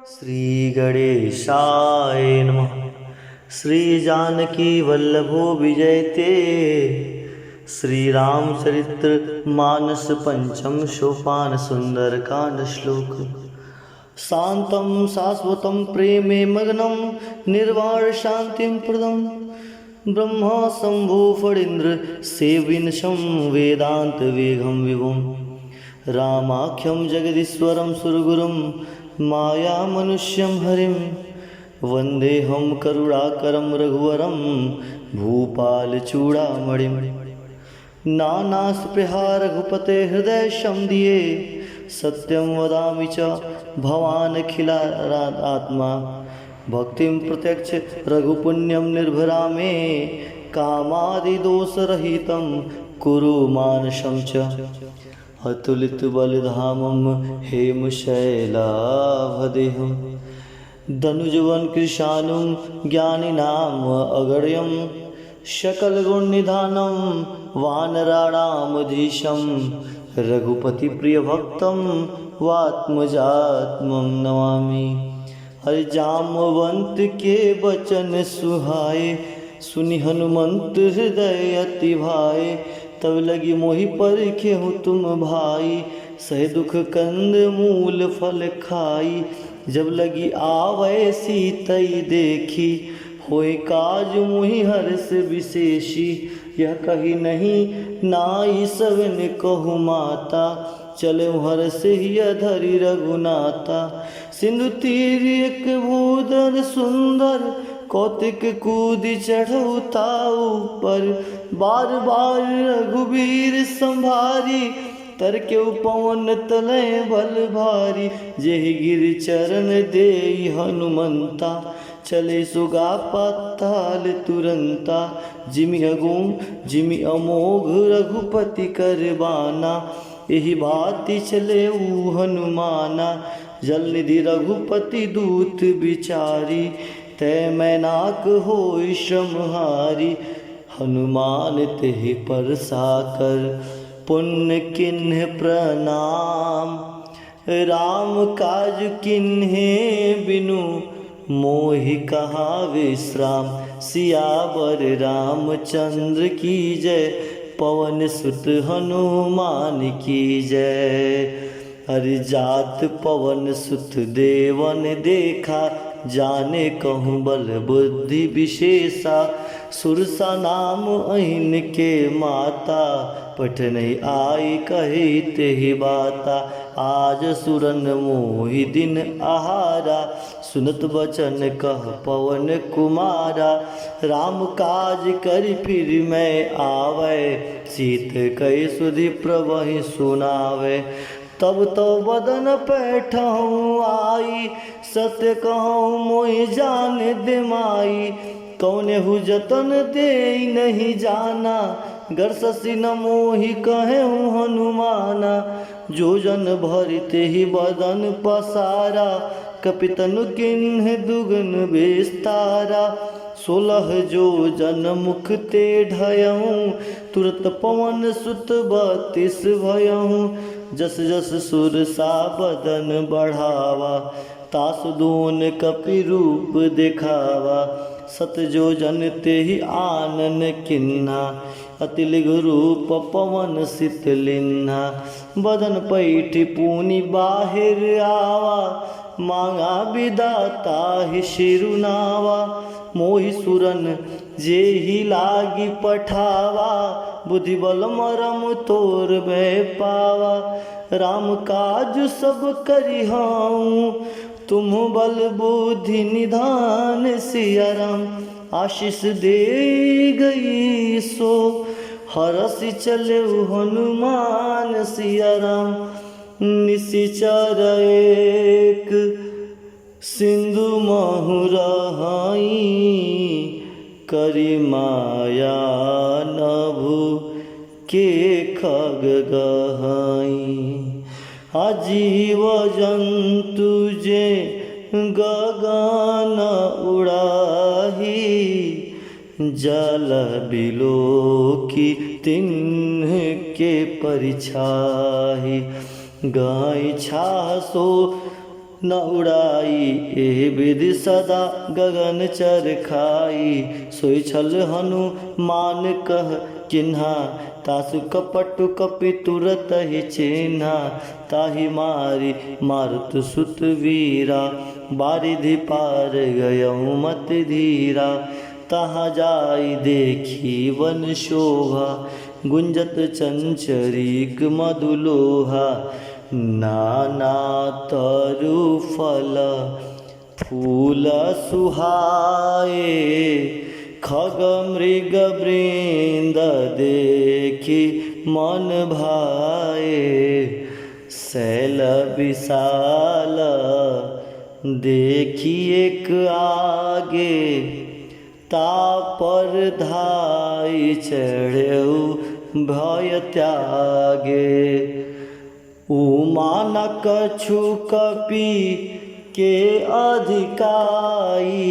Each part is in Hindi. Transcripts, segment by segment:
श्री गणेशाय नमः। श्री जानकी वल्लभो विजयते। श्री रामचरित्र मानस पंचम सोपान सुंदरकांड श्लोक। शांतं शाश्वतं प्रेमे मग्नं निर्वाण शांतिं प्रदं ब्रह्मा शंभु फणीन्द्र सेविनशं वेदांत वेगं विभुं रामाख्यं जगदीश्वरं सुरगुरुं माया मनुष्यं हरिं वन्देऽहं करुणाकरं रघुवरं भूपालचूडामणिं। नानास्पृहा रघुपते हृदय दिए सत्यं वदामि च भवानखिलात्मा। भक्तिं प्रत्यक्ष रघुपुण्यं निर्भरा मे कामादिदोषरहितं कुरु मानसं च। अतुलित बलधामं हेमशैलाभदेहं धनुजवन कृशानुं ज्ञानिनाम अगण्यं सकलगुणनिधानं वानराणामधीशं रघुपति प्रियभक्तं वात्मजात्मं नमामि। हरि जाम्बवंत के वचन सुहाए सुनि हनुमंत हृदय अति भाए। तब लगी मोहि परखे हूँ तुम भाई सहे दुख कंद मूल फल खाई। जब लगी आवे सीतई देखी होए काज मुहि हर्ष विशेषी। यह कही नहीं नाई सवन कहु माता चले हर्ष ही धरि रघुनाथा। सिंधु तीर एक भूधर सुंदर कौतिक कूद चढ़ऊ ताऊ पर। बार बार रघुबीर संभारी तर के पवन तले बल भारी। जेहि गिर चरण देई हनुमंता चले सुगा पाताल तुरंता। जिमि अगुम जिमि अमोघ रघुपति करबाना यही भांति चले हनुमाना। जलनिधि रघुपति दूत विचारी तय मैनाक होई श्रमहारी। हनुमान तेहि परसाकर पुण्य किन्ह प्रणाम। राम काज किन्हे बिनु मोहि कहा विश्राम। सियावर रामचंद्र की जय पवन सुत हनुमान की जय। हरि जात पवन सुत देवन देखा जाने कहूँ बल बुद्धि विशेषा। सुरसा नाम अहिन के माता पठन आई कही तेहि बाता। आज सुरन मोहि दिन आहारा सुनत बचन कह पवन कुमारा। राम काज करि फिर मैं आवे सीत कई सुधि प्रवहि सुनावे। तब तो बदन पैठहूँ आई सत्य कहूँ मोहि जान दे माई। कौने हु जतन दे नहीं जाना गर शशि न मोहि कहे हनुमाना। जो जन भरिते ही बदन पसारा कपितनु किन्ह दुगन विस्तारा। 16 जो जन मुख ते ढयऊँ तुरत पवन सुत 32 भयऊँ। जस जस सुरसा बदन बढ़ावा तासु दून कपि रूप दिखावा। सत जो जन तेहि आनन किन्हा अति लिघु रूप पवन शीतलिन्हा। बदन पैठ पूनि बाहिर आवा मांगा विदाता ही शिरुनावा। मोहि सुरन जेहि लागी पठावा बुद्धि बल मरम तोर भय पावा। राम काज सब करिहाऊँ तुम बल बुद्धि निधान। सिया राम आशीष दे गई सो हरसि चले हनुमान। सिया राम निशिचर एक सिंधु महु रहाई करि माया नभु के खग गहाई। अजीव जंतु जे गगन उड़ाही जल बिलो की तिन्ह के परिछाही। गाय छासो न उड़ाई। एहि विधि सदा गगन चर खाई। सोई छल हनुमान कह किन्हा, तासु कपटु कपि तुरत ही चिन्हा। ताहि मारी मारुत सुत वीरा, बारिधि पार गयउ मति धीरा। तहाँ जाई देखी वन शोभा, गुंजत चंचरीक मधुलोहा। नाना तरु फल फूल सुहाए, खग मृग वृंद देखी मन भाए। शैल विशाल देखी एक आगे, तापर धाई चढ़ेउ भय त्यागे। उमा न कछु कपि के अधिकाई,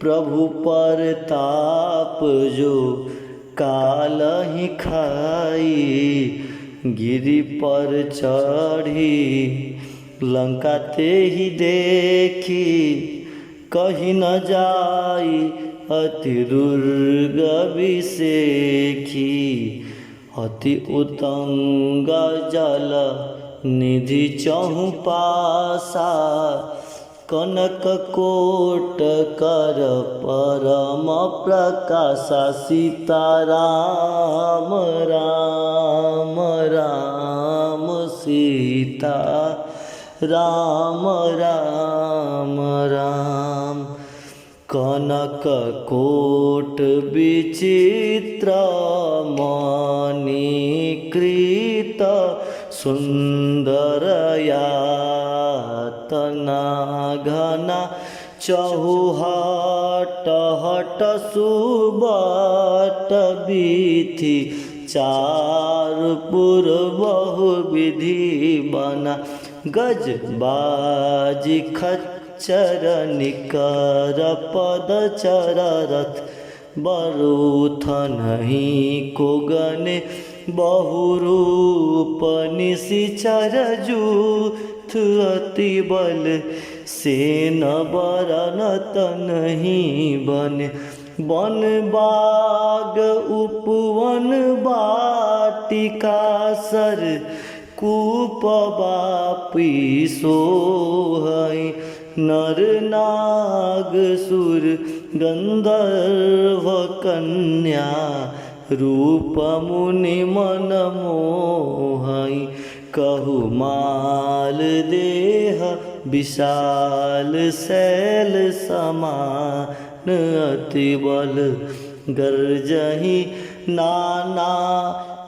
प्रभु पर ताप जो कालहि खाई। गिरि पर चढ़ी लंका ते ही देखी, कहीं न जाई अति दुर्ग विसेखी। अति उतंग जल निधि चहु पासा, कनक कोट कर परम प्रकाशा। सीता राम राम राम सीता राम राम राम। कनक कोट विचित्र मणिकृत, सुंदर यातना घना। चहुहट हट सुबट बीथि, चारपुर बहु विधि बना। गज बाजी खच्चर निकर पद चररथ, बरूथनहि को गने बहुरूप। निशिचर जूथ अति बल, सेन बरन तनहि बन। वन बाग उपवन बाटिका, सर कूप बापी सोहई। नर नाग सुर गंधर्व कन्या, रूप मुनि मन मोहई। कहु माल देह विशाल, शैल समान अति बल। गर्जहि नाना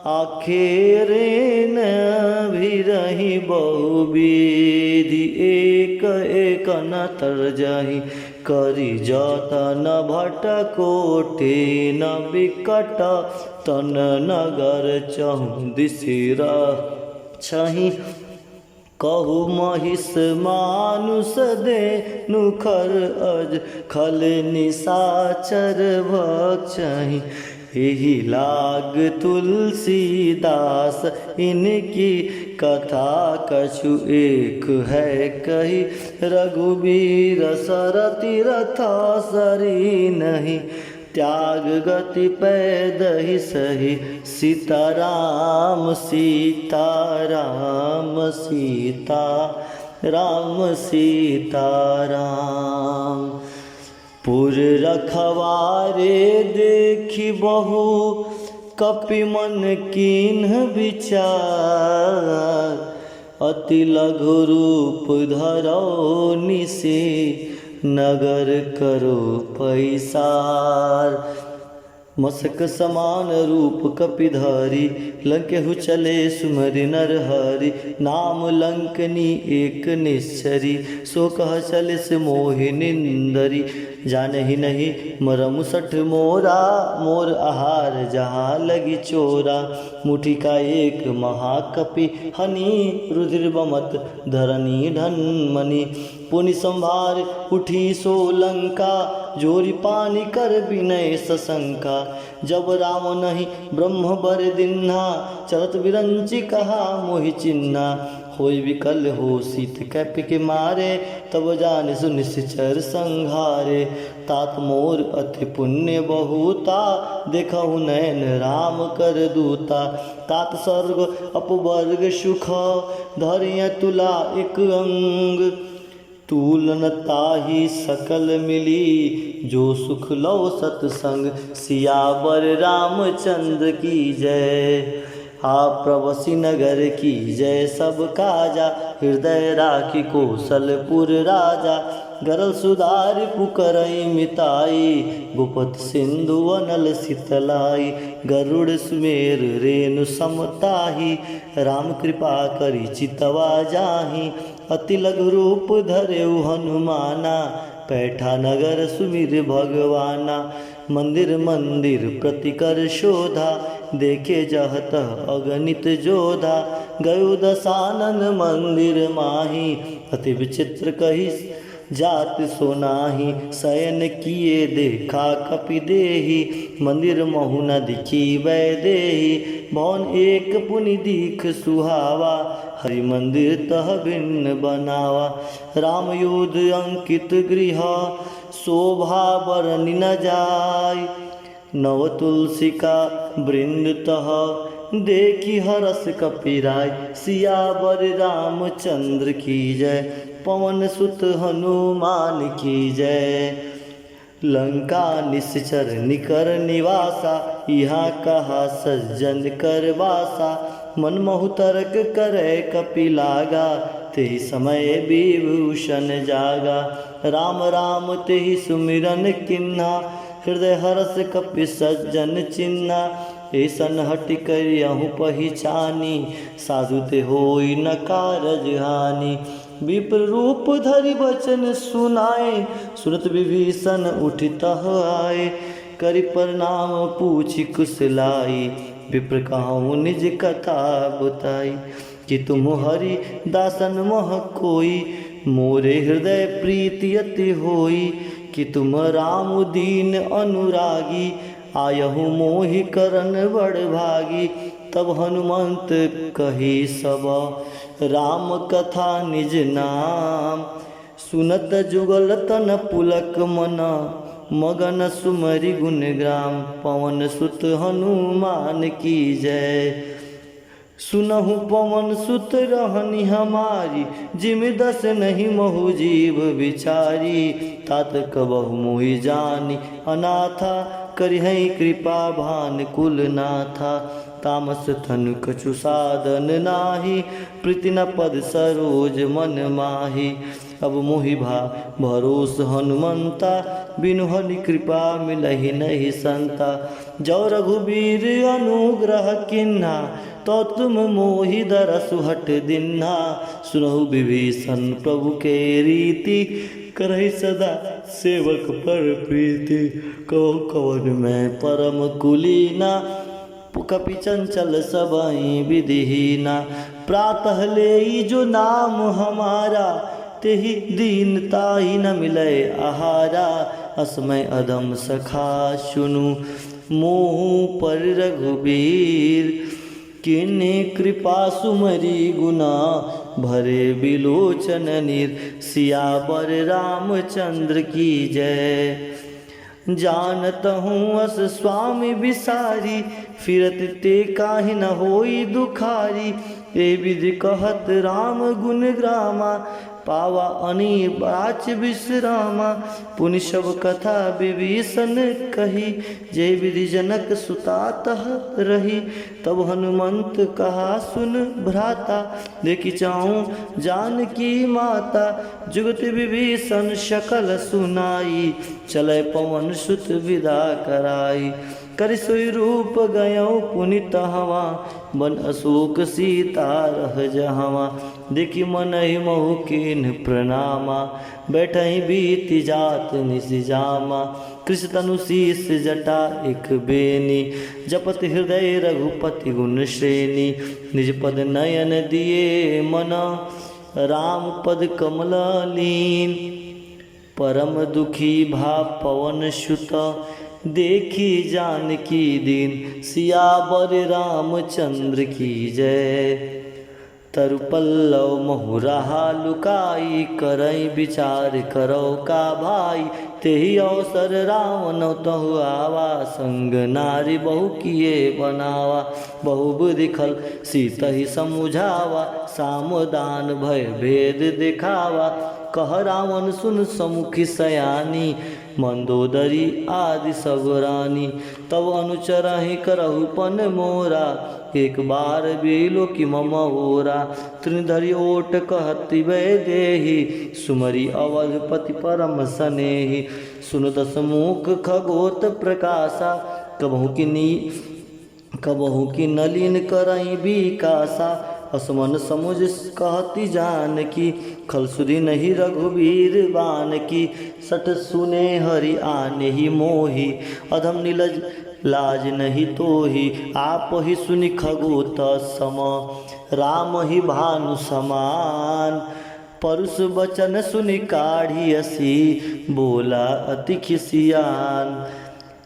आखेरेन, भिरहि बहुविधि एक एक न तरजहि। करि जतन भटकोटे न विकट, तन नगर चहु दिशि रक्षहि। कहु महिष मानुष देनु खर अज, खल निशाचर भक्षहि। एहि लाग तुलसीदास, इनकी कथा कछु एक है कही। रघुबीर सरति रथ सरी नहीं, त्याग गति पैदहि सही। सीताराम सीताराम सीताराम सीताराम। पुर रखवारे देखी बहु, कपि मन कीन्ह विचार। अति लघु रूप धरौ निशि, नगर करो पैसार। मसक समान रूप कपिधारी, लंकेहु चले सुमरि नर हरि। नाम लंकनी एक निश्चरी, सो कह चलिस मोहि निंदरी। जानहि नहीं मरम सठ मोरा, मोर आहार जहाँ लगी चोरा। मुठी का एक महाकपि हनी, रुधिर बमत धरनी ढनमनी। पुनि संभार उठी सो लंका, जोरी पानी कर विनय सशंका। जब राम नहीं ब्रह्म बर दिन्हा, चरत विरंची कहा मोहि चिन्हा। होय विकल हो सीत कैप के मारे, तब जान सुन सिचर संघारे। तात मोर अति पुण्य बहुता, देखहु नैन राम कर दूता। तात स्वर्ग अपवर्ग सुख, धरिय तुला एक अंग। तुलन ताहि सकल मिली, जो सुख लो सतसंग। सियावर रामचंद्र की जय। प्रवसी नगर की जय सब काजा, हृदय राखी कौशलपुर राजा। गरल सुधार पुकरई मिताई, गुपत सिंधु अनल शीतलाई। गरुड़ सुमेर रेणु समताही, राम कृपा करी चितवा जाही। अति लघु रूप धरेउ हनुमाना, पैठा नगर सुमिर भगवाना। मंदिर मंदिर प्रतिकर शोधा, देखे जहत अगणित जोधा। गयो दशानन मंदिर माही, अति विचित्र कही जात सोनाही। शयन किए देखा कपि देही, मंदिर महु न दिखी वै देही। भवन एक पुनि दीख सुहावा, हरि मंदिर तह भिन्न बनावा। राम युद्ध अंकित गृह, शोभा बरनि न जाय। नव तुलसी का वृंद तह, देखी हरस कपिराय। सियावर रामचंद्र की जय, पवन सुत हनुमान की जय। लंका निश्चर निकर निवासा, यहाँ कहा सज्जन कर वासा। मन महु तर्क करे कपि लागा, तेहि समय विभूषण जागा। राम राम तेहि सुमिरन किन्हा, हृदय हरस कपि सज्जन चिन्हा। ऐसन हटि करियहु पहिचानी, साधु ते होई न कारज हानि। विप्र रूप धरि बचन सुनाए, सुनत विभीषण उठि तह आए। करि प्रणाम पूछि कुशलाई, विप्र कहूँ निज कथा बताई। कि तुम हरि दासन मोह कोई, मोरे हृदय प्रीति अति होई। कि तुम राम दीन अनुरागी, आयहु मोहि करन बड़ भागी। तब हनुमंत कही सब, राम कथा निज नाम। सुनत जुगल तन पुलक मन, मगन सुमरि गुण ग्राम। पवन सुत हनुमान की जय। सुनहु पवन सुत रहनी हमारी, जिम दस नहीं महु जीव बिचारी। तात कबहु मोहि जानी अनाथा, करिहै कृपा भान कुल नाथा। तामस तनु कछु साधन नाही, प्रीति न पद सरोज मन माही। अब मोहि भरोस हनुमंता, बिनु हरि कृपा मिलहि नहीं संता। जो रघुबीर अनुग्रह किन्हा, तो तुम मोहि दरसु हट दिन्हा। सुनहु विभीषण प्रभु के रीति, करहि सदा सेवक पर प्रीति। कहो कवन मैं परम कुलीना, कपि चंचल सबहि विधिहीना। प्रातः लेई जो नाम हमारा, तेहि दीनता ही न मिलै आहारा। असमय अधम सखा सुनु, मोह पर रघुबीर। किन्हि कृपा सुमरि गुना, भरे बिलोचन नीर। सियावर रामचंद्र की जय। जानत हूँ अस स्वामी बिसारी, फिरत ते काहि न होई दुखारी। ए विधि कहत राम गुण ग्रामा, पावा अनि बाच विश्रामा। पुनि सब कथा विभीषण कही, जय विधि जनक सुता तह रही। तब हनुमंत कहा सुन भ्राता, देखि चाहूँ जानकी माता। जुगति विभीषण सकल सुनाई, चलै पवन सुत विदा कराई। करि सोई रूप गयो पुनि तहवा, बन अशोक सीता रह जहवा। देखि मनहि महु कीन्ह प्रणामा, बैठहि बीति जात निज जामा। कृष तनु शीस जटा एक बेनी, जपत हृदय रघुपति गुण श्रेणी। निज पद नयन दिए मना, राम पद कमल लीन। परम दुखी भा पवन सुत देखी जानकी दीन। सियावर रामचंद्र की जय। तरुपल्लव महुराहा लुकाई करई विचार करो का भाई। तेहि अवसर रावण तहु आवा संग नारी बहु किए बनावा। बहु बुद्धि खल सीतहि समुझावा सामदान भय भेद दिखावा। कह रावण सुन समुखी सयानी मंदोदरी आदि सब रानी। तब अनुचरहि करहु पन मोरा एक बार बेलो कि मम ओरा। तृणधरि ओट कहति वै देहि सुमरी अवधपति परम सनेहि। सुन दस मुख खगोत प्रकाशा कबहु की नलिन करई बिकासा। असमन समुझ कहती जानकी खल सुधि नहीं रघुवीर बान की। सट सुने हरि आने ही मोही अधम नीलज लाज नहीं तोही। आप ही सुनि खगोत सम राम ही भानु समान। परुष बचन सुनि काढ़ी असी बोला अति खिसियान।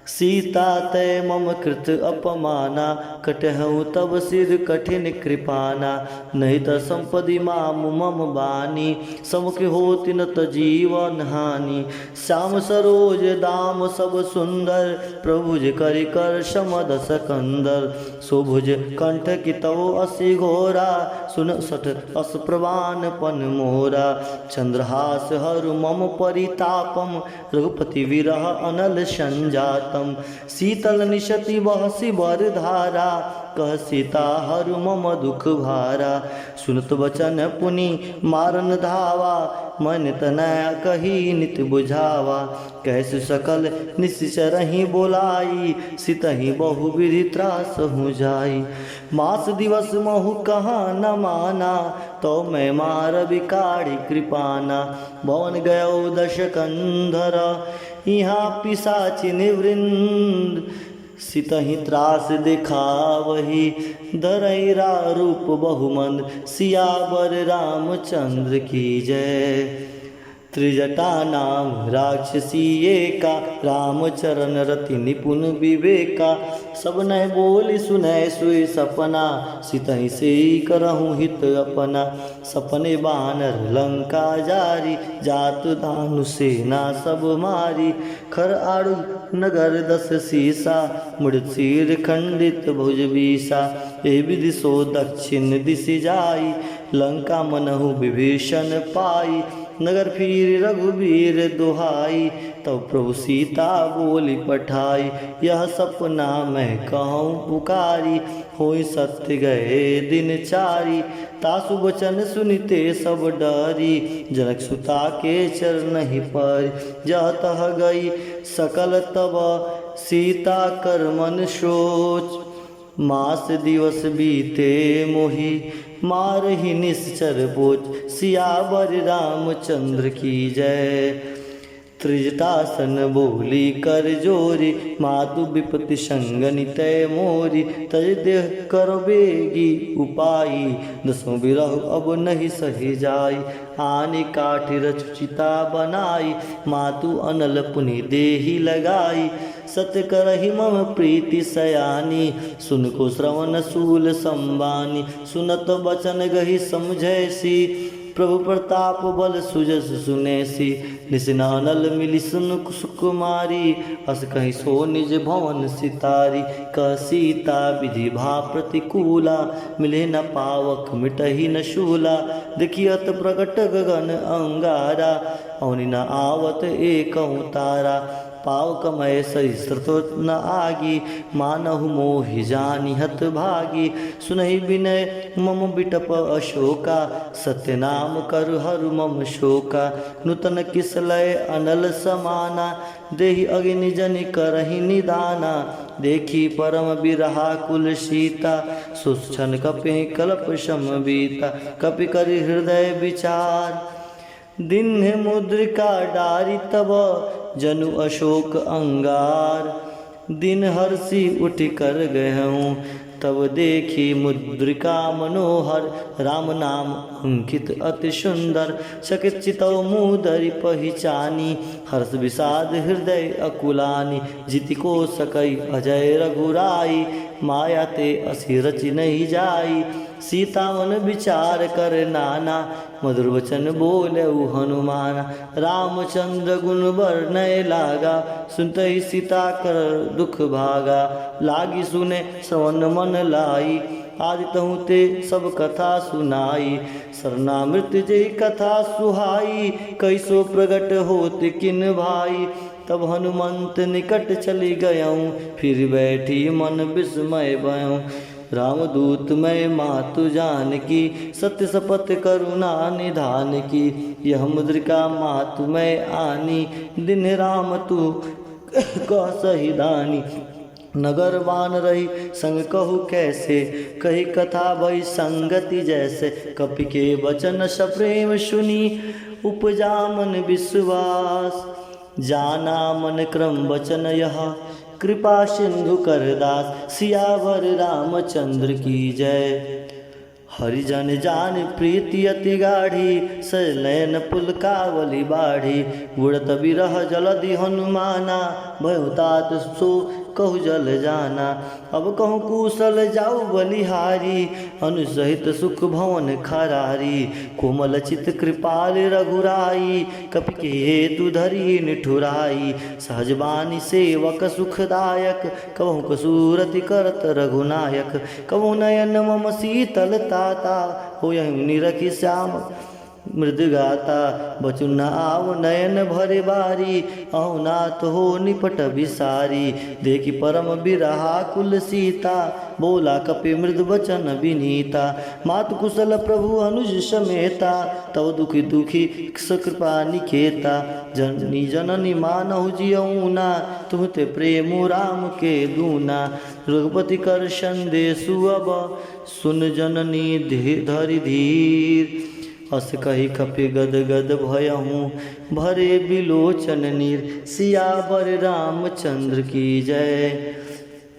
सीता तय मम कृत अपमाना कटहु तब सिर कठिन कृपाना। नहीं त संपदि माम मम बानी समुख होति न त जीवन हानि। श्याम सरोज दाम सब सुंदर प्रभुज करि कर समदस कंदर। सोभुज कंठ की तव असि घोरा सुन सठ अस प्रवान पन मोरा। चंद्रहास हरु मम परितापम रघुपति विरह अनल संजात। शीतल निशति बहसी बर धारा कह सीता हरु मम दुख भारा। सुनत वचन पुनि मारन धावा मन तनया कही नित बुझावा। कैसे सकल निश्चरहि बोलाई सितहि बहु विधि त्रास हो जाई। मास दिवस महु कहाँ न माना तो मैं मार बिकाड़ी कृपाना। भवन गयो दश कंधर यहाँ पिशाचि निवृंद। सितहि त्रास दिखावही धरैरा रूप बहुमंद। सियावर रामचंद्र की जय। त्रिजटा नाम राक्षसी एका रामचरण रति निपुण विवेका। सब नह बोली सुनय सोई सपना सितहि से करहु हित अपना। सपने बानर लंका जारी जात दानु सेना सब मारी। खर आड़ु नगर दस सीसा मुड़ित सिर खंडित भुज बीसा। ए विधि सो दक्षिण दिशि जाई लंका मनहु विभीषण पाई। नगर फिर रघुवीर दुहाई तब प्रभु सीता बोली पठाई। यह सपना मैं कहूँ पुकारी होई सत्य गए दिन चारी। तासु वचन सुनिते सब डरी जनक सुता के चरण ही पर। जह तह गई सकल तब सीता कर मन सोच। मास दिवस बीते मोहि मार ही निश्चर बोझ। सियावर रामचंद्र की जय। त्रिजटासन बोली कर जोरी मातु विपति संगनि तय मोरी। तज देह कर बेगी उपाई दसों बिरह अब नहीं सही जाई। आने काठी रचिता बनाई मातु अनल पुनि देही लगाई। सत्य करहि मम प्रीति सयानी सुन को श्रवण सूल संबानी। सुनत बचन गहि समझैसी प्रभु प्रताप बल सुजस सुनेसी। निसिनानल मिली सुन सुकुमारी अस कहीं सो निज भवन सितारी। कह सीता विधि भा प्रतिकूला मिले न पावक मिटही न शूला। देखियत प्रकट गगन अंगारा औनि न आवत एक तारा। पावक मय सरिसृत न आगी मानहु मोहि जानि हत भागी। सुनहि विनय मम बिटप अशोका सत्य नाम करु हरु मम शोका। नूतन किसलय अनल समाना देहि अग्नि जनि करहि निदाना। देखी परम बिरहा कुल सीता सुक्षण कपि कल्प सम बीता। कपि करि हृदय विचार दिन मुद्रिका डारी तब जनु अशोक अंगार। दिन हर्षि उठ कर गहूँ तब देखी मुद्रिका मनोहर, राम नाम अंकित अति सुंदर। चकित चितौ मुदरि पहिचानी, हर्ष विषाद हृदय अकुलानी। जिति को सकई अजय रघुराई, माया ते असी रचि नहीं जाई। सीता मन विचार कर नाना, मधुर वचन बोलेउ हनुमाना। रामचंद्र गुण वर्णय लागा, सुनते सीता कर दुख भागा। लागी सुने श्रवण मन लाई, आदितहु ते सब कथा सुनाई। सरनामृत जय कथा सुहाई, कैसो प्रगट होत किन भाई। तब हनुमंत निकट चली गयऊँ, फिर बैठी मन विस्मय भयऊँ। रामदूत मैं मातु जानकी, सत्य शपथ करुणा निधान की। यह मुद्रिका मातु मैं आनी, दिन राम तू कह सही दानी। नगर बान रही संग कहू कैसे, कही कथा भई संगति जैसे। कपि के वचन सप्रेम सुनी, उपजा मन विश्वास। जाना मन क्रम वचन यह, कृपा सिंधु कर दास। सियावर रामचंद्र की जय। हरिजन जान प्रीति अति गाढ़ी, सलैन पुलकावली बाढ़ी। उड़त बिरह जलधि हनुमाना, भयो तात सो कहु जल जाना। अब कहूँ कुशल जाऊ बलिहारी, अनुसहित सुख भवन खरारी। कोमल चित कृपाल रघुराई, कपि के हेतु धरी निठुराई। सहजबानी सेवक सुखदायक, कबहु कसूरति करत रघुनायक। कबहु नयन मम शीतल ताता, होयहि निरखि श्याम मृदगाता। बचु न आव नयन भरे बारी, अहु नाथ हो निपट विसारी। देखि परम बिरहा कुल सीता, बोला कपि मृद वचन विनीता। मातु कुशल प्रभु अनुज समेता, तव दुखी दुखी सकृपा निकेता। जननी जननी मानहु जियऊना, तुम ते प्रेम राम के दूना। रघुपति कर संदेशु अब, सुन जननी धरि धीर। अस कही कपि गद गद भयहूँ, भरे बिलोचन नीर। सियावर रामचंद्र की जय।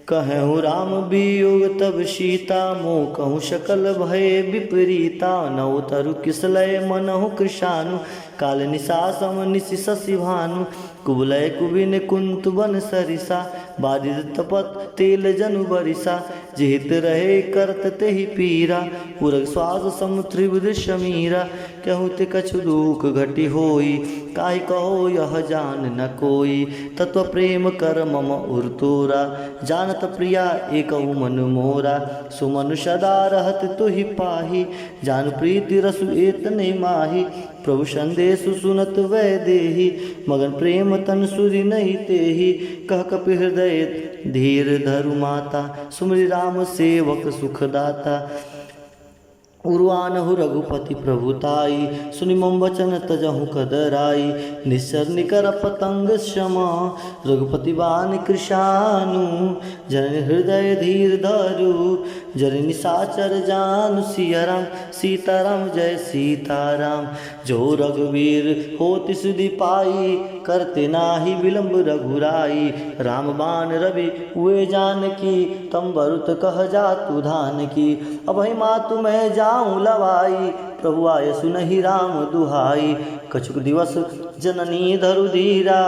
कहूँ राम वियोग तब सीता, मोह कहूँ सकल भय विपरीता। नौ तरु किसलय मनहु कृशानु, काल निशा सम निशि शशि भानु। कुबलय कुबिन कुंत बन सरिसा, बारिद तपत तेल जनु बरिसा। जिहित रहे करत तेहि पीरा, उरग श्वास सम त्रिभुज समीरा। कहूँ ते कछु दुख घटी होई, काहि कहो यह जान न कोई। तत्व प्रेम कर मम उर तोरा, जानत प्रिया एकहु मन मोरा। सुमनु सदा रहत तुहि पाही, जान प्रीति रसु एतने माही। प्रभु संदेशु सुनत वै देही, मगन प्रेम तन सुरि नहीं तेही। कह कपि हृदय धीर धरु माता, सुमरि राम सेवक सुखदाता। उर्वानहु रघुपति प्रभुताई, सुनि मम वचन तजहु कदराई। निश्चर निकर पतंग क्षमा, रघुपति बान कृशानु। जननि हृदय धीर धरु, जननि निशाचर जानु। सिया राम सीताराम जय सीताराम। जो रघुवीर होति सुधि पाई, करते नाही विलंब रघुराई। राम बाण रवि हुए जानकी, तम बरुत कह जातु धान की। अभय मातु मैं जाऊँ लवाई, प्रभु आय सुनहि राम दुहाई। कछुक दिवस जननी धरु धीरा,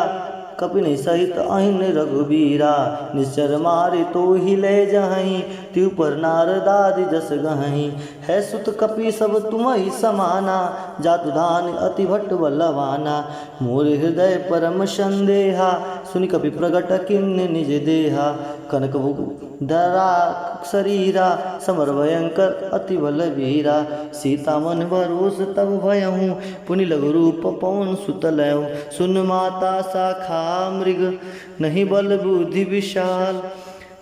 कपिनि सहित अहिन रघुबीरा। निश्चर मारे तो ही ले जहीं, त्यू पर नारदादि जस गहीं। है सुत कपि सब तुमहि समाना, जातु धान अति भट्ट बलवाना। मोर हृदय परम संदेहा, सुनि कपि प्रगट किन्नि निज देहा। कनक धरा शरीरा, समर भयंकर अति बलवीरा। सीता मन भरोस तब भयहूँ, पुनि लघु रूप पवन सुत लयऊँ। सुन माता शाखा मृग, नहीं बल बुद्धि विशाल।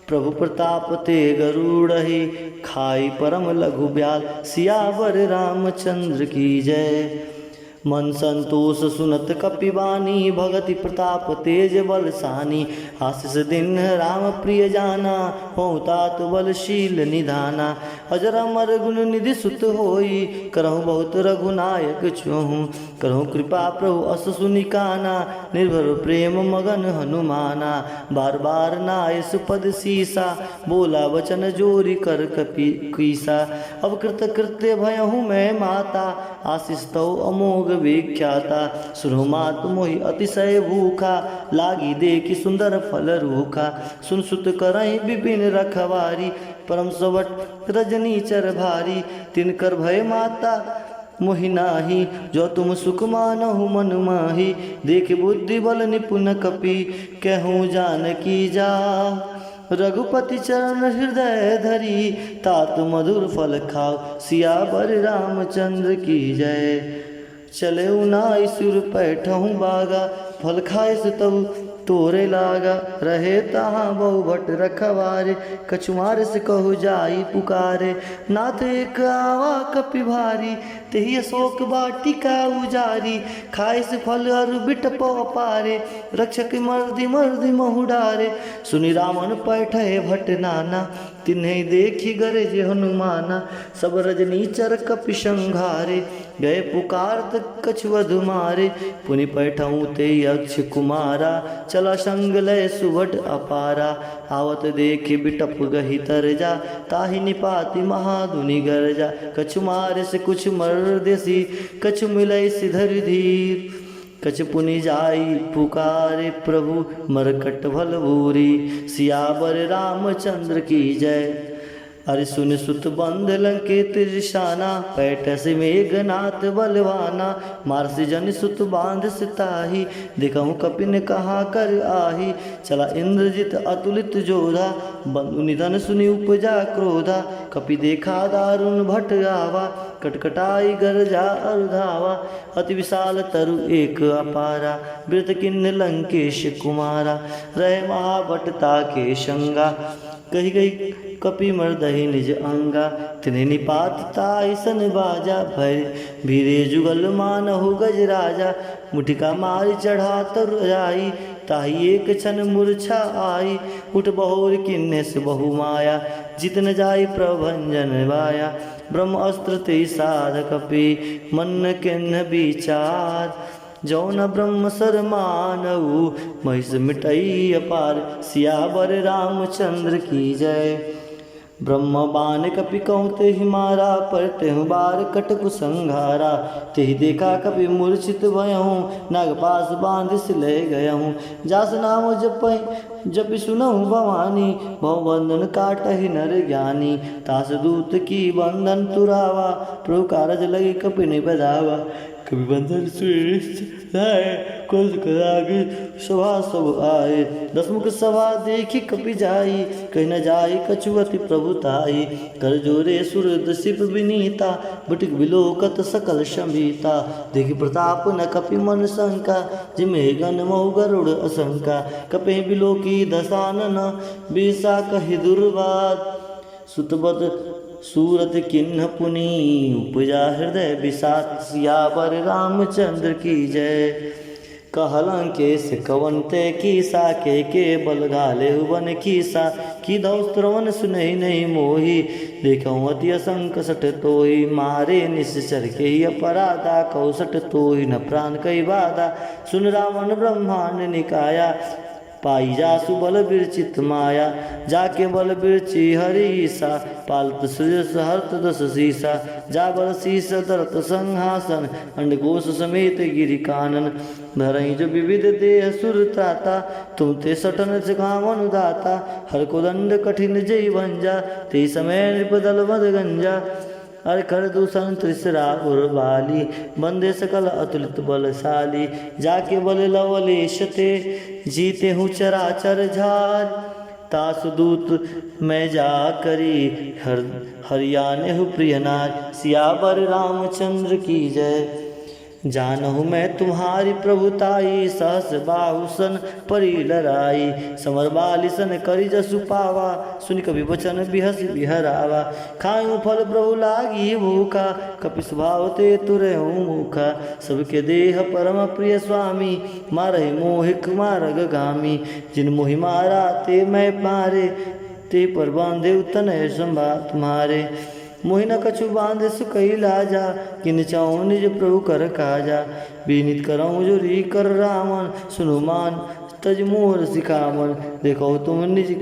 प्रभु प्रताप ते गरुड़हि, खाई परम लघु ब्याल। सियावर रामचंद्र की जय। मन संतोष सुनत कपिवानी, भगति प्रताप तेज बलसानी। आशीष दिन राम प्रिय जाना, हों तात बलशील निधाना। अजर अमर गुण निधि सुत होई, करहु बहुत रघुनायक छोहू। करहु कृपा प्रभु अस सुनि काना, निर्भर प्रेम मगन हनुमाना। बार बार नाय सुपद सीसा, बोला वचन जोरी कर कपि कीसा। अब कृत कृत्य भयहु मैं माता, आशीष तौ अमोघ विख्याता। सुनो मात मोहि अतिशय भूखा, लागी देखि सुंदर फल रूखा। सुन सुत करहि विपिन रखवारी, परम सवट रजनी चर भारी। तिनकर भय माता मोहि नाही, जो तुम सुख मानहु मन माही। देख बुद्धि बल निपुण कपि, कहूँ जानकी जा। रघुपति चरण हृदय धरी, तात मधुर फल खाओ। सियावर रामचंद्र की जय। चले उनाई सुर पैठहु बागा, फल खाए सुतहु तोरे लागा। रहे तहाँ बहु भट रखवारे, कछुमार से कहु जाई पुकारे। नाथ एक आवा कपि भारी, तेहि अशोक वाटिका उजारी। खाए से फल अरु बिटप अपारे, रक्षक मर्दि मर्दि महु डारे। सुनि रामन पैठे भट नाना, तिन्हि देखि गरजे हनुमाना। सब रजनीचर कपि संघारे, गए पुकारत कछुवधु मारे। पुनि पैठहु ते यक्ष कुमारा, चला संग लय सुभट अपारा। आवत देखि बिटप गहि तरजा, ताहि निपाति महाधुनि गरजा। कछु मारे से कुछ मर्देसी, कछु मिलै सिधर धीर। कछ पुनि जाई पुकारे प्रभु, मरकट भल भूरी। सियावर रामचंद्र की जय। अरे सुन सुत बंध लंके तिरसाना, पैठ से मेघनाथ बलवाना। मारसी जन सुत बांध सिताही, देखहु कपिन कहाँ कर आही। चला इंद्रजित अतुलित जोधा, बंधु निधन सुनि उपजा क्रोधा। कपि देखा दारुण भट आवा, कटकटाई गरजा अरुधावा। अति विशाल तरु एक अपारा, वृत किन्न लंकेश कुमारा। रहे महाभटता के संगा, कही गई कपि मर्दहि निज अंगा। तिन्हि निपात ताहि सन बाजा, भय भीरे जुगल मानहु गज राजा। मुठिका मारि चढ़ा तरु जाई, ताहि एक क्षण मूर्छा आई। उठ बहोर किन्ने से बहु माया, जितन जाई प्रभंजन वाया। ब्रह्म अस्त्र ते साध कपि, मन किन्न विचार। जौन ब्रह्म सर मानऊ, महिष मिटई अपार। सियावर रामचंद्र की जय। ब्रह्म बाण कपि कहूँ तेहि मारा, पर तेहु बार कटकु संघारा। तेहि देखा कपि मूर्छित भयहूँ, नागपास बांध सिले गयहूँ। जास नाम जपि सुनहु भवानी, भव बंधन काटहि नर ज्ञानी। तास दूत की बंधन तुरावा, प्रभु कारज लगी कपि निबधावा। कपि बंधन श्रेष्ठ है, कुल करागे सभा सब आए। दसमुख सभा देखी कपि जाई, कही न जाई कछुवति प्रभुताई। कर जोरे सुर दसिप विनीता, बटिक विलोकत सकल शंभिता। देखि प्रताप न कपि मन शंका, जिमे गण महु गरुड़ असंका। कपि बिलोकी दशानन, बिसा कहि दुर्वाद। सुतबद सूरत किन्ह पुनि, उपजा हृदय विषाद। सियावर रामचंद्र की जय। कहलंकेश कवनते कीसा, के बल घाले हुवन कीसा। की दौस्त्रवन सुनहि नहीं मोही, देखऊँ अति असंक सट तोहि। मारे निश्चर के ही अपराधा, कौ सट तोहि न प्राण कई बाधा। सुन रावण ब्रह्मांड निकाया, पाई जासु बल विरचित माया। जाके बल विरचि हरीसा, पालत सृजस हरत दस सीसा। जा बल शीस दरत संहासन, अंडकोश समेत गिरि कानन। धरई जो विविध देह सुर त्राता, तुम ते सटन जगावन दाता। हर को दंड कठिन जय भंजा, ते समय नृपदल मद गंजा। अर कर दूषण त्रिसरा उर्वाली, बंदे सकल अतुलित बलशाली। जाके बल लवलेशते, जीते हूँ चराचर झार। तासुदूत मैं जा करी, हरियाणे हूँ प्रियनार। सियावर रामचंद्र की जय। जानहु मैं तुम्हारी प्रभुताई, सहस बाहुसन परी लराई। समर बालिसन करी जसु पावा, सुनि कवि वचन बिहस बिहरावा। खाऊं फल प्रभु लागी भूखा, कपि स्वभाव ते तुरहु मुखा। सबके देह परम प्रिय स्वामी, मारहि मोहिक मार्ग गामी। जिन मोहि मारा ते मैं मारे, ते पर बांधे तनय संभा तुम्हारे। मोहि न कछु बांधे सुकई लाजा, किन चाहूँ निज प्रभु कर काजा। बीनित करऊँ जोरी कर रामन, सुनु मान तज मोर सिखावन। देखो तुम निज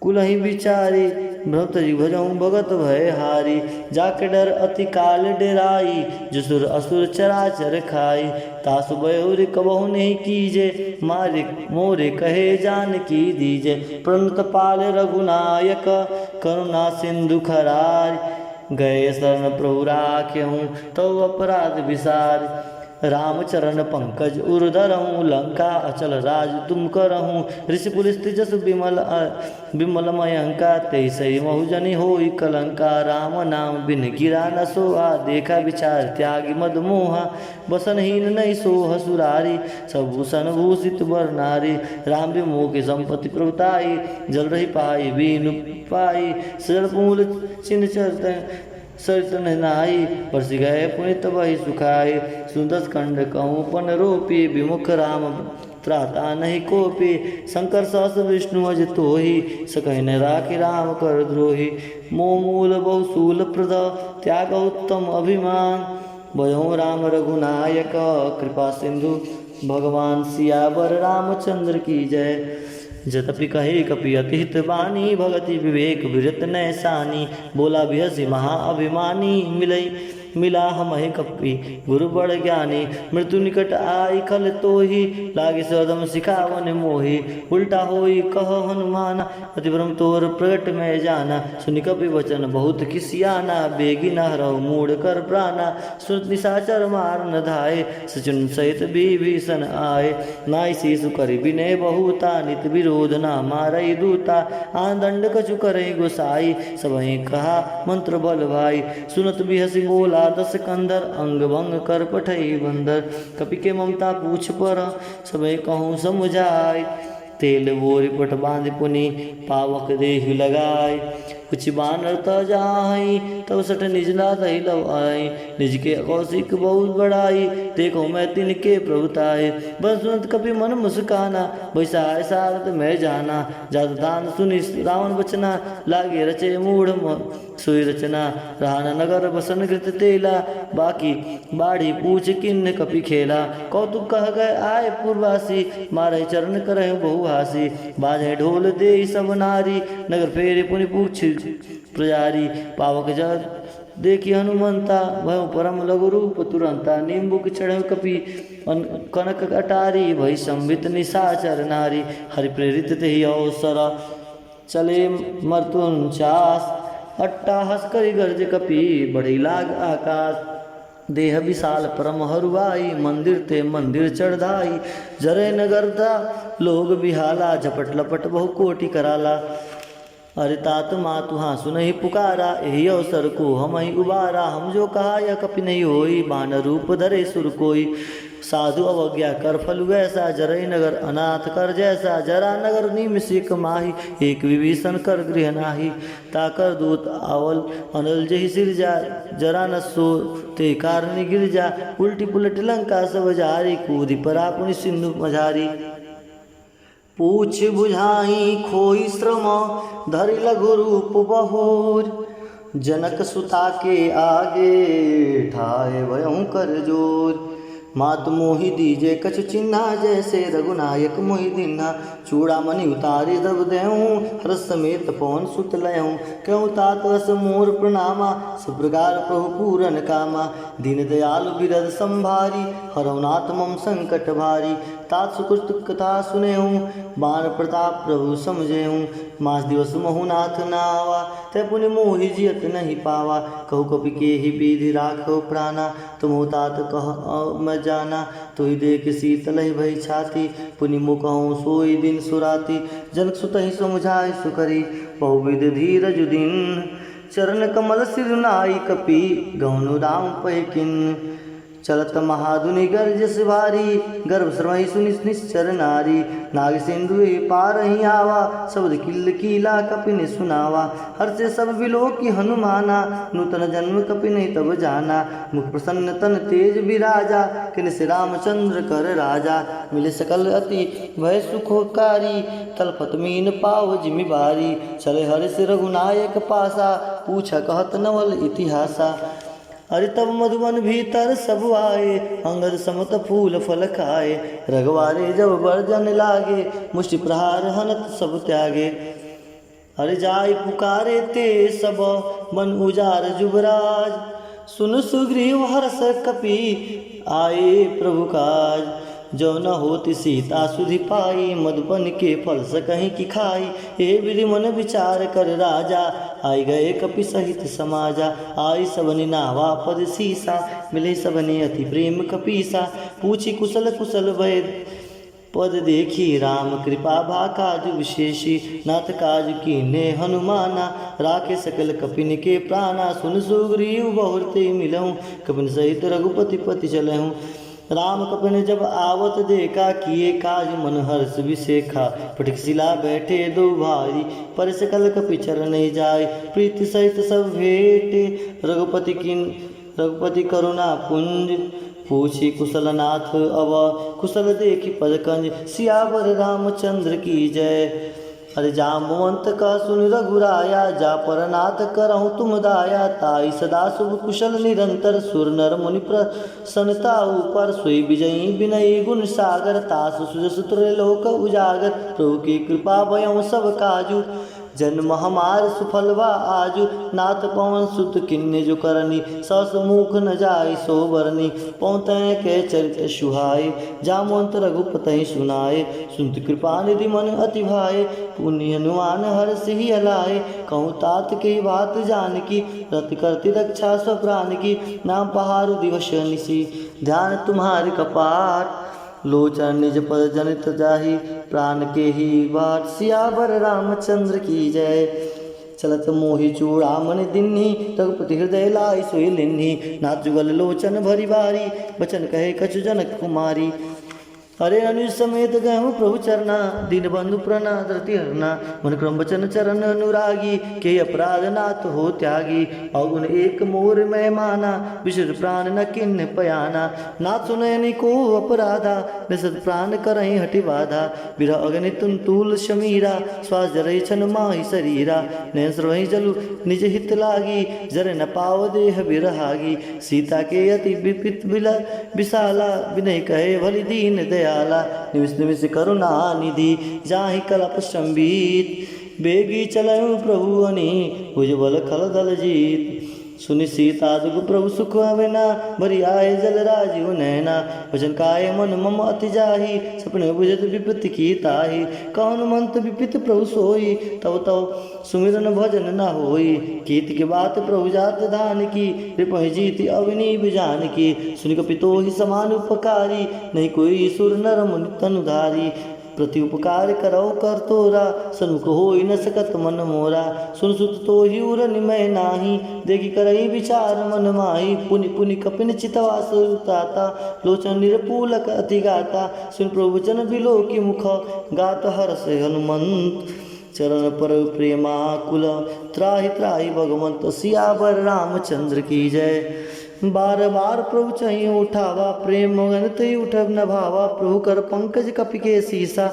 कुलहि विचारी, भ्रतजि भजऊँ भगत भय हारी। जाके डर अति काल डेराई, जसुर असुर चराचर खाई। तासु बयोर कबहु नहीं कीजे, मारे मोरे कहे जान की दीजे। प्रणत पाल रघुनायक, करुणा सिंधु खरार। गए शरण प्रभु राख्यहूँ, तो अपराध विसार। रामचरण पंकज उर्धरहूँ, लंका अचल राज तुम करहूँ। ऋषि पुलिस जस विमल मयंका, तेसई महुजनि होई कलंका। राम नाम बिन गिरा न सोहा, देखा विचार त्यागी मद मोहा। बसनहीन नहीं सोह सुरारी, सबभूषण भूषित वर नारी। राम विमोह की संपत्ति प्रभुताई, जल रही पाई बीनु पाई। सजल मूल चिन्ह चरत सरितन नाई, परस गए पुनित वही सुखाई। सुंदर खंड कहूँ पन रोपी, विमुख राम त्राता नहीं कोपी। शंकर सहस विष्णु अज तोहि, सकहि न राखि राम कर द्रोही। मोह मूल बहुशूल प्रद, त्याग उत्तम अभिमान। भयऊँ राम रघुनायक, कृपा सिंधु भगवान। सियावर रामचंद्र की जय। जतपि कहे कपि अतिहित बानी, भगति विवेक विरत नैसानी। बोला बिहसी महाअभिमानी, मिलई मिला हमहि कपि गुरु बड़ ज्ञानी। मृत्यु निकट आई खल तोहि, लागे सदम सिखावन मोहि। उल्टा होई कह हनुमान, अति भ्रम तोर प्रगट में जाना। सुनि कपि वचन बहुत किसियाना, बेगी न हरहु मूढ़ कर प्राणा। सुनत निशाचर मार न धाये, सचुन सहित विभीषण आए। नाई शीशु करि विनय बहुता, नित विरोध न मारई दूता। आन दंड कछु करई गोसाई, सबहि कहा मंत्र बल भाई। सुनत बिहसी बोला दस कंदर, अंग भंग कर पठई बंदर। कपि के ममता पूछ पर, सबे कहूँ समुझाय। तेल बोरी पट बांध पुनि, पावक देहि लगाय। कुछ बानर त जाई, तब सठ निज नाथ ही लव आई। निज के कौशिक बहुत बड़ाई, देखो मैं तिनके प्रभुताई। बस सुनत कपि मन मुस्काना, बैसाय सारथ मैं जाना। जात दान सुनि रावण बचना, लागे रचे मूढ़ सोई रचना। रहा नगर बसन कृत तेला, बाकी बाढ़ी पूछ किन्न कपि खेला। कौतुक कह गए आए पूर्वासी, मारे चरण करे बहुहासी। बाजे ढोल दे सब नारी, नगर फेरे पुनि पूछ प्रजारी। पावक जग देखी हनुमंता, भय परम लघु रूप तुरंता। नींबुक चढ़ कपि कनक अटारी, भई संबित निशाचर नारी। हरि प्रेरित तेहि अवसर, चले मर्त्युंचास। अट्टाहस करि गर्ज कपि, बढ़ई लाग आकाश। देह विशाल परम हरुआई, मंदिर ते मंदिर चढ़ाई। जरे नगर दा लोग बिहाला, झपट लपट बहु कोटि कराला। अरे तात मातु हाँ सुनहि पुकारा, यही अवसर को हम ही उबारा। हम जो कहा यह कपि नहीं होई, बान रूप धरे सुर कोई। साधु अवज्ञा कर फल वैसा, जरई नगर अनाथ कर जैसा। जरा नगर निमिषिक माही, एक विभीषण कर गृह नाही। ताकर दूत आवल अनल जहि सिर जा, जरा न सो ते कारणी गिर जा। उल्टी पुलट लंका सब जारी, कूदि परा पुनि सिंधु मझारी। पूछ बुझाई खोई श्रम, धरि लघु रूप बहोर। जनक सुता के आगे, ठाए भयं कर जोर। मात मोहि दीजे कछु चिन्हा, जैसे रघुनायक मोहि दीन्हा। चूड़ामणि उतारी दब देहूँ, हर्ष समेत पवन सुत लयहूँ। क्यों तात रस मोर प्रणामा, सुप्रकार प्रभु पूरन कामा। दीन दयालु बिरद संभारी, हरौ नाथ मम संकट भारी। तात सुकृत कथा सुनेहूँ, बाण प्रताप प्रभु समझेहूँ। मास दिवस महु नाथ नावा, तै पुनि मोहि जियत नहीं पावा। कहु कपि के ही विधि राखो प्राणा, तुम तात कह मैं जाना। तुहि देख शीतल भई छाती, पुनि मुकहूँ सोई दिन सुराती। जनक सुत ही समुझाय सुकरी, बहुविध धीरज दिन। चरण कमल सिर नाई कपि, गौनु राम पैकिन। चलत महाधुनि गर्जस भारी, गर्भ श्रवहि सुनि निश्चर नारी। नाग सिंधु पार ही आवा, शब्द किल कीला कपिन सुनावा। हर्षे सब बिलो की हनुमाना, नूतन जन्म कपिन तब जाना। मुख प्रसन्न तन तेज विराजा, किन से रामचंद्र कर राजा। मिले सकल अति भय सुखकारी, तलपत मीन पाव जिमि बारी। चले हर्ष रघुनायक पासा, पूछा कहत नवल इतिहासा। अरे तब मधुबन भीतर सब आए, अंगद समत फूल फल खाए। रघुवारे जब बरजन लागे, मुष्टि प्रहार हनत सब त्यागे। अरे जाय पुकारे ते सब, मन उजार जुबराज। सुन सुग्रीव हर्ष कपि, आए प्रभु काज। जो न होती सीता सुधि पाई, मधुबन के फल सकहीं की खाई। हे विधि मन विचार कर राजा, आई गए कपि सहित समाजा। आई सबनि नावा पद सीसा, मिले सबने अति प्रेम कपीसा। पूछी कुशल कुशल वैद, पद देखी राम कृपा भा काज विशेषी। नाथ काज कीने हनुमाना, राखे सकल कपिन के प्राणा। सुन सुग्रीव बहुरते मिलऊँ, कपिन सहित रघुपति पति चलऊँ। राम कपिन जब आवत देखा, किए काज मन हर्ष विशेखा। पटिक शिला बैठे दो भारी, पर सकल कपि चरण जाय। प्रीति सहित सब भेटे, रघुपति करुणा पुंज। पूछी कुशलनाथ अब, कुशल देखी पदकंज। सियावर रामचंद्र की जय। अरे जामवंत का सुन रघुराया, जा पर नाथ करहु तुम दाया। ताई सदा शुभ कुशल निरंतर, सुर नर मुनि प्रसन्नता ऊपर। सोई विजयी विनयी गुण सागर, तास सुजस त्रिलोक उजागर। प्रभु की कृपा भयउ सब काजू, जन्म हमार सुफलवा आजु। नाथ पवन सुत किन्ने जो करनी, सस मुख न जाय सो बरनी। पौतै के चरित सुहाय, जामवंत रघुपति सुनाए। सुनत कृपा निधि मन अति भाए, पुण्य हनुमान हर्ष ही अलाए। कहूँ तात के बात जान की, रत करती रक्षा स्व प्राण की। नाम पहारु दिवस निशी, ध्यान तुम्हारे कपाट। लोचन निज पद जनित जाहि, प्राण के ही बाट। सियावर रामचंद्र की जय। चलत मोहि चूड़ामणि दिन्ही, रघुपति हृदय लाई सोई लिन्ही। नाथ जुगल लोचन भरी बारी, बचन कहे कछु जनक कुमारी। अरे अनुज समेत गहु प्रभु चरना, दीन बंधु प्रणाद रति हरना। मन क्रम बचन चरण अनुरागी, के अपराध नाथ हो त्यागी। अवगुण एक मोर मैं माना, विशुद्ध प्राण न किन्ह पयाना। नाथ सुनयनि को अपराधा, निसत प्राण करहि हटि बाधा। विरह अग्नि तुंतुल शमीरा, श्वास जरहि छन माहि शरीरा। नैन स्रवहि जलु निज हित लागी, जर न पाव देह बिरहागी। सीता के अति विपित विशाला, विनय कहे भलि दीन दयाला। निमिष निमिष करुणा निधि, जाहि कलप संबीत। बेगी चलऊँ प्रभु अनि, भुजबल खल दल जीत। सुनि सीता दुख प्रभु सुख अवेना, भरी आए जल राजीव नैना। वचन काय मन मम अति जाहि, सपने बुझत विपत्ति की ताहि। कौन मंत विपित प्रभु सोई, तब तब सुमिरन भजन न होई। कीर्ति के बात प्रभु जात दान की, रिपहि जीति अवनी बिजान की। सुनि कपितो ही समान उपकारी, नहीं कोई सुर नर मुनि तनुधारी। प्रति उपकार करौ कर तोरा, सन्मुख होई न सकत मन मोरा। सुन सुत तो ही उर निमय नाही, देखी करई विचार मन माही। पुनि पुनि कपिन चितवा सुताता, लोचन निरपूलक अति गाता। सुन प्रभु जन बिलो की मुख, गात हर्ष हनुमंत। चरण पर प्रेमाकुल, त्राहि त्राहि भगवंत। सियावर रामचंद्र की जय। बार बार प्रभु चाहिए उठावा, प्रेम मगन तई उठब न भावा। प्रभु कर पंकज कपि के सीसा,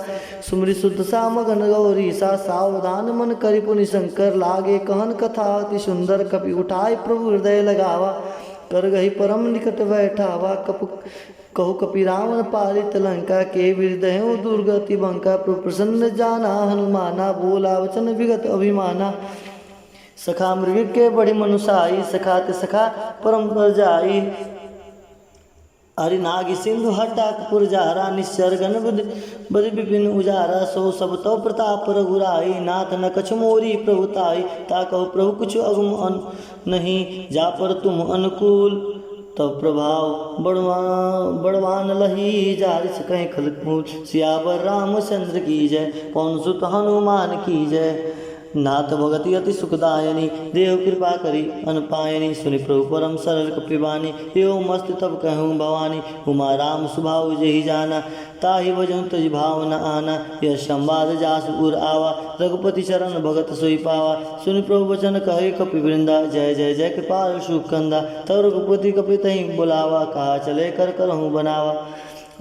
सुमरि शुद्ध सा मगन गौरीसा। सावधान मन करि पुनि शंकर, लागे कहन कथा अति सुंदर। कपि उठाए प्रभु हृदय लगावा, कर गही परम निकट बैठावा। कहु कपि रावण पालित लंका, के हृदय दुर्गति बंका। प्रभु प्रसन्न जाना हनुमाना, बोला वचन विगत अभिमाना। सखा मृग के बड़ी मनुसाई, सखाते सखा परम पर जाई। हरि नागी सिंधु हटाकपुर जारा, निश्चर गण बद विपिन उजारा। सो सब तो प्रताप रघुराई, नाथ न कछु मोरी प्रभुताई। ता कहो प्रभु कुछ अगम नहीं, जा पर तुम अनुकूल। तब प्रभाव बड़वान लही, जारिस कहीं खलकमूल। सियावर रामचंद्र की जय, पवन सुत हनुमान की जय। नाथ भगति अति सुखदायनी, देव कृपा करी अनपायनी, सुनि प्रभु परम सरल कपिवानी, यो मस्त तब कहूँ भवानी, उमा राम सुभाव जही जाना, ताहि भजन तज भाव न आना, यह संवाद जास उर आवा, रघुपति चरण भगत सोई पावा, सुनि प्रभु वचन कहे कपि वृंदा, जय जय जय कृपाल सुख कंदा, तब रघुपति कपि तहि बुलावा, कहा चले कर करहूँ बनावा,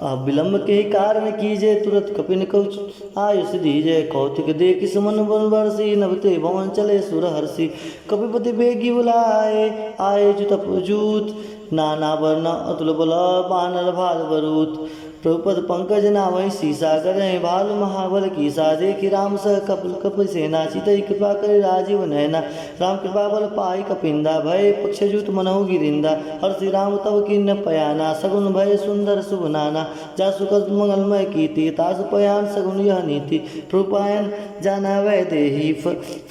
अब विलम्ब के कारण कीजे, तुरत कपिन कौच आयुष दीजे, कौतिक देख सुमन वन बरसी, नभते भवन चले सुर हर्षि, कपिपति बेगी बुलाए, आए जुत जूत, नाना वर्ण अतुल बल, बानर भाल बरूत, प्रभुपद पंकज नावहि सीसा, करें भालु महाबल कीसा, देखि राम सह कपिल कपि सेना, चितई कृपा करे राजीव नैना, राम कृपा बल पाई कपिंदा, भय पक्षजूत मनहु गिरिंदा, हर्षि राम तब किन्न पयाना, सगुन भय सुंदर शुभ नाना, जासु कस मंगलमय कीर्ति, तासु पयान सगुन यह नीति, प्रभुपायन जाना वै देही,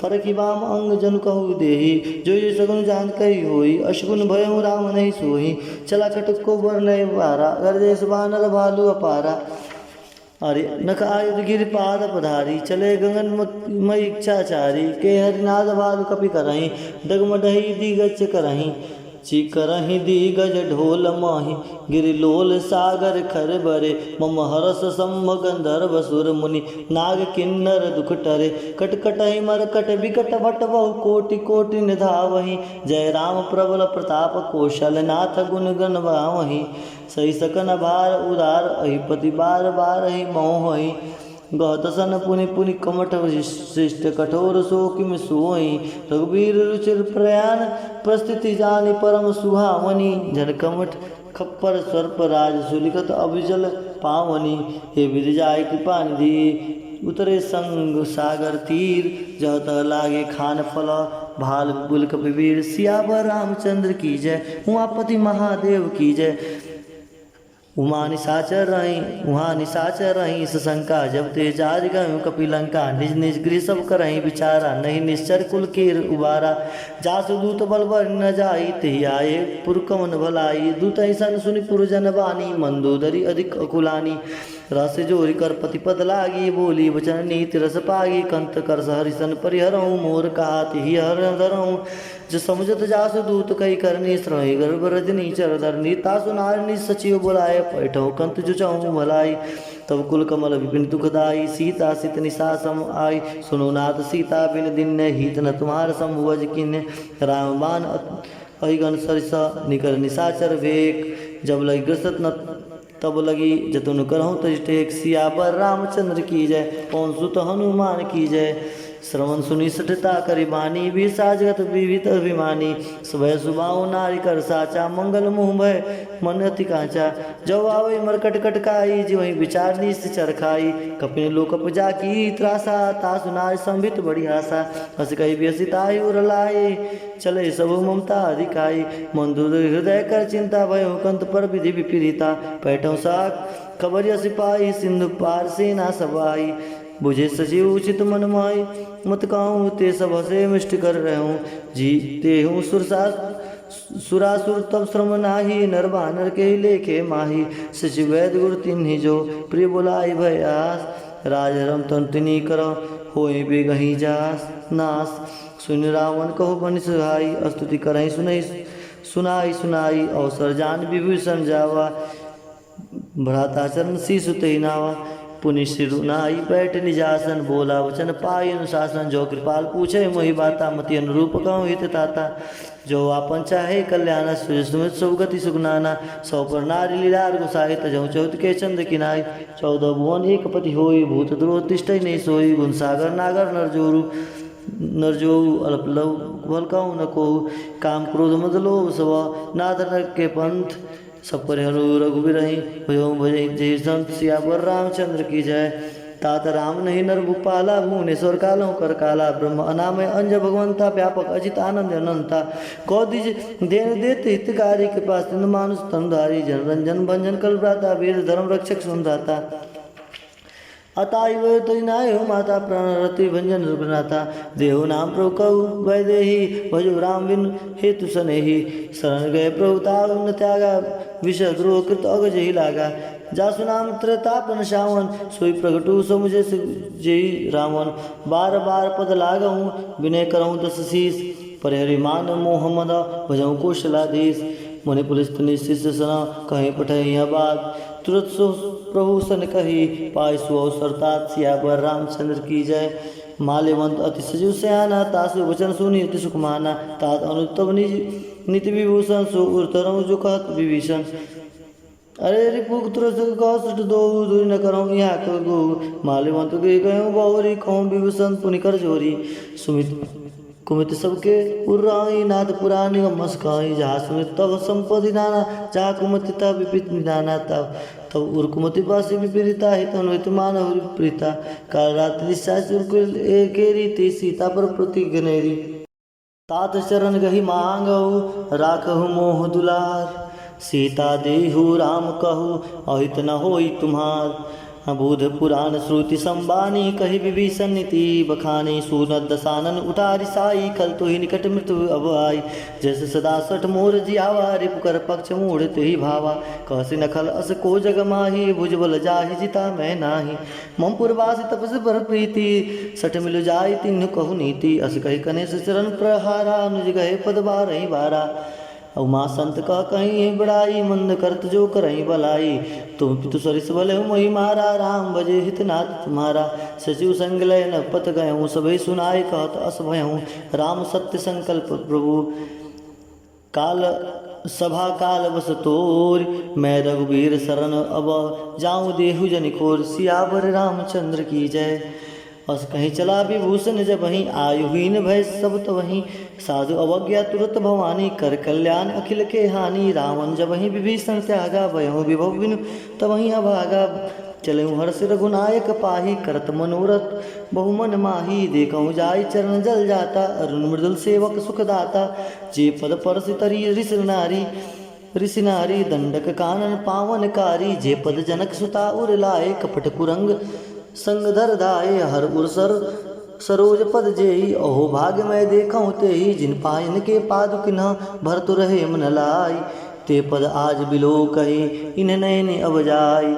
फरकि वाम अंग जनु कहु देही, जो सगुन जान कही होई, अशगुन भयउ राम नहीं सोही, चला कटक को बरनय बारा, गर्जे सुबानर भालु अपारा, अरे नख आयुध गिर पाद पधारी, चले गगन मई इच्छाचारी, के हरिनाद भालु कपि करहीं, डगमडही दिगज करहीं, चिकरहि दिगज ढोल माहि, गिरिलोल सागर खर बरे, मम हरस सम्भ गंधर्व सुर मुनि, नाग किन्नर दुख टरे, कटकटहि मरकट विकट भट बहु कोटि कोटि निधावहि, जय राम प्रबल प्रताप कौशल नाथ गुण गण गावहि, सही सकन भार उदार अहिपति बार बार ही मोहि, गौतसन पुनि पुनि कमठ शिष्ट कठोर सो किम सोई, रघुबीर रुचिर प्रयाण प्रस्थिति जानि परम सुहावनी, जन कमठ खप्पर सर्प राज सुलिखत अभिजल पावनी, हे विरजाय कृपा निधि उतरे संग सागर तीर, जह तह लागे खान फल भाल बुल कपिवीर, सियावर रामचंद्र की जय, उमापति महादेव की जय, उमा निशाचर रही वहाँ निशाचर रही सशंका, जब ते जार गयो कपिलंका, निज निज गृह सब करही विचारा, नहीं निश्चर कुल कीर उबारा, जासु दूत बलबर न जाई, ते आए पुरकमन भलाई, दूत ऐसन सुनि पुरजन बानी, मंदोदरी अधिक अकुलानी, रस जोरी कर पतिपद लागी, बोली वचन नीति रस पागी, कंत कर सहरिसन परिहरऊँ, मोर कहात ही हर धरऊँ, जो समुझत जासु दूत कई करनी, श्रही गर्भ रजनी चर धरनी, तासु नारनी सचिव बुलाए, पैठो कंत जुचाऊँ भलाई, तब कुल कमल विपिन दुखदाई, सीता सित निशा सम आई, सुनो नाथ सीता बिन दिन हित न तुम्हार समवज किन, राम बाण अहिगन सरिसा निकर निशाचर वेक, जब लगी ग्रसत न तब लगी जतुन करहूँ तज टेक, सियावर रामचंद्र की जय, पवन सुत हनुमान की जय, श्रवण सुनि सठता करि बानी, भी साजगत विवित अभिमानी, सुबह सुबाऊ नारी कर साचा, मंगल मुँह भय मन अति कांचा, जब आवै मरकट कटकाई, जिवहि विचार निश चरखाई, कपिन लोक उपजा की त्रासा, तासु नारी संभित बड़ी आशा, हस कही व्यसिताई उर लाई, चले सब ममता अधिकाई, मंदुर हृदय कर चिंता, भयो कंत पर विधि विपरीता, पैठों साख खबरिया सिपाही, सिंधु पार सेना सबाई, बुझे सचिव उचित मन माई, मत कहूँ ते सब हसे मिष्ट कर रहूँ, जीते हूँ सुरासुर तब श्रम नाही, नर बानर के लेखे माही, सचिव वैद गुरु तिन्हि जो, प्रिय बुलाई भय आस, राजरम तन तिनी करो, होई बेगही जास नास, सुन रावण कहो बन सुहाई, स्तुति करहि सुनई सुनाई सुनाई, अवसर जान विभूषण जावा, भ्राताचरण शीशु ते नावा, पुनि सिरुनाई बैठ निजासन, बोला वचन पाई अनुशासन, जो कृपाल पूछे मोहि बाता, मति अनुरूप कहूँ हित ताता, जो आपन चाहे कल्याण, सुमित सब गति सुगनाना, सौ पर नारी लीलार गुसाई, तजहु चौथ के चंद किनाई, 14 भुवन एक पति होई, भूत द्रोह तिष्ठई नहीं सोई, गुण सागर नागर नरजोऊ अल्प लव भलकाऊ न कोहु, काम क्रोध मद लोभ सब नाथ नरक के पंथ, सब परिहरो रघुवीरहि भयो भजहि, जय संत सियावर रामचंद्र की जय, तात राम नहीं नर भूपाला, भुवनेश्वर कालों कर काला, ब्रह्म अनामय अंज भगवंता, व्यापक अजित आनंद अनंता, कौदिज देन देते हितकारी, कृपा सिंधु मानुष तनुधारी, जन रंजन भंजन कल भ्राता, वेद धर्म रक्षक सुनदाता, अतायु तय हो माता प्राणरति भंजन रुग्नाता, देहु नाम प्रभु कहु वैदेही, भजो राम बिन हेतु सनेही, शरण गए प्रभु ताउ न त्यागा, विष द्रोह कृत अगज ही लागा, जासु नाम त्रतापन श्रावण सोई प्रगटु समुझे जय रावण। बार बार पद लागहूँ विनय करऊँ दस शीस परिहरि मान मोह मद भजऊँ कौशलाधीश। मुनि पुलिस शिष्य सना कहीं पठे यह बात तुरंत सो प्रभु सन कही पाय सु अवसर तात सियावर रामचंद्र की जय। माल्यवंत अति सजीव सयाना तासु वचन सुनी अति सुख माना तात अनुतव नित्य विभूषण सो उतरऊँ जो कहत विभीषण। अरे रिपुक तुरंत कौसठ दो दूरी न करऊँ यहाँ कगो माल्यवंत के कहूँ बहुरी कहूँ विभूषण पुनि कर जोरी। सुमित कुमित सबके उर्राई नाथ पुरानी मस्काई जहाँ सुमित तब संपत्ति नाना जहाँ कुमति तब विपित निदाना तब उर कुमति पासी विपरीता हित अनुहित मानव प्रीता काल रात्रि शास्त्र के रीति सीता पर प्रति गनेरी। तात चरण गही मांगहु राखहु मोह दुलार सीता देहु राम कहु अहित न होई तुम्हार। बुध पुराण श्रुति संबानी कही विभीषण नीति बखानी सुनत दसानन उठारी साई खल तो ही निकट मृत्यु अब आई। जैसे सदा सठ मोर जियावा रिपुकर पक्ष मूढ़ते ही भावा कहसी नखल अस को जग माही भुजबल जाहि जिता मैं नाही। मम पुरवासी तपस पर प्रीति सठ मिल जाय तिन्ह कहु नीति अस कही कनेश चरण प्रहारा अनुज गहे पद बारही बारा। उमा संत का कहीं बड़ाई मंद करत जो करहीं भलाई तुम पितु सरिस भले मोहि मारा राम बजे हितनाथ तुम्हारा। सचिव संग लय न पत गयऊँ सभी सुनाए कहत अस भयऊँ राम सत्य संकल्प प्रभु काल सभा काल बस तोर मैं रघुबीर शरण अब जाऊँ देहु जनिकोर। सियावर रामचंद्र की जय। बस कहीं चला विभूषण जब वहीं आयुहीन भय सब तो वहीं साधु अवज्ञा तुरत भवानी कर कल्याण अखिल के हानि। रावण जब वहीं विभीषण त्यागा वयों विभव बिनु तब वहीं अभागा चले हर्ष रघुनायक पाही करत मनोरथ बहुमन माही। देखऊँ जाय चरण जल जाता अरुण मृदुल सेवक सुखदाता जे पद परसि तरी ऋषि नारी दंडक कानन पावनकारी जे पद जनक सुता उर लाए कपट कुरंग संगधर दाए हर उर्सर सरोज पद जेही अहो भाग्य मैं देखऊँ ते ही जिन पायन के पादुकिन्ह भरतु रहे मन लाई। ते पद आज बिलो कही इन नयन अब जाई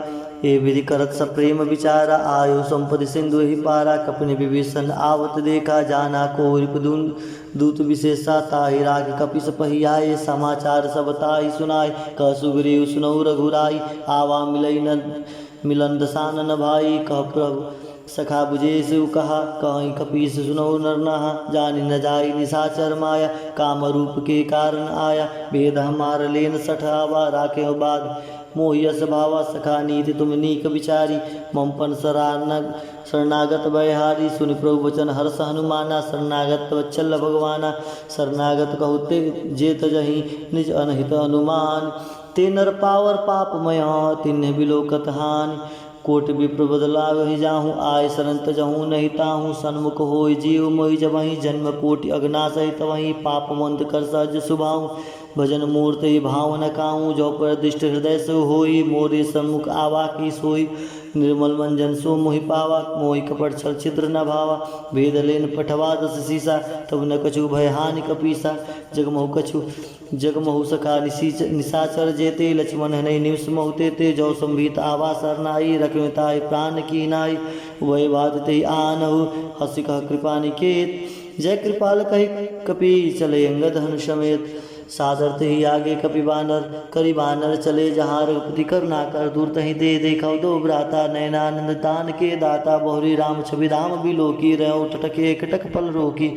ए विधि करत सप्रेम विचारा आयु संपदि सिंधु ही पारा। कपिन विभीषण आवत देखा जाना को रिपुदुन दूत विशेषा ताहि राग कपि सपहि आए समाचार सब ताहि सुनाय कह सुग्रीव सुनऊ रघुराई। आवा मिलई न मिलन दसानन भाई कह प्रभु सखा बुझे शिव कहा कहीं कपीस सुनो नर नहा जानी न जाई निशाचर माया काम रूप के कारण आया भेद हमार लेन सठावा राखे बाद मोहियस भावा सखा नीति तुम नीक विचारी ममपन शरणागत बयहारी। सुनि प्रभु वचन हर्ष हनुमाना शरणागत वत्सल भगवाना। शरणागत कहते जेत जही निज अनहित अनुमान ते नर पावर पाप मया तिन्ह बिलोकत हानि। कोट विप्र बदला वही जाहूँ आय सरंत जहूँ नहीं ताहूँ सन्मुख होय जीव मोहि जब वहीं जन्म कोटि अग्ना सहित वहीं पाप मंद कर सहज सुभाऊँ। भजन मूर्ति भाव न काऊँ जो प्रदिष्ट हृदय से होई मोरे सन्मुख आवा की सोई। निर्मल मंजन सो मोहि पावा मोहि कपट छल छिद्र न भावा। वेद लेन पठवा दस सीसा तब न कछु भय हानि कपीसा। जगमहु सखा निशाचर जेते लक्ष्मण हनै निवस महुते ते जो संभीत आवा सरनाई। रखताय प्राण की नाई वह बाधते आनहु हसी कह कृपा निकेत। जय कृपाल कही कपि चले अंगद हन समेत सादरते ही आगे कपि बानर करी बानर चले जहाँ रघुपति करुणा कर दूर तहीं दे देखा दो भ्राता नयनानंद दान के दाता। बहुरी राम छवि धाम बिलोकी रहो टटके कटक पल रोकी।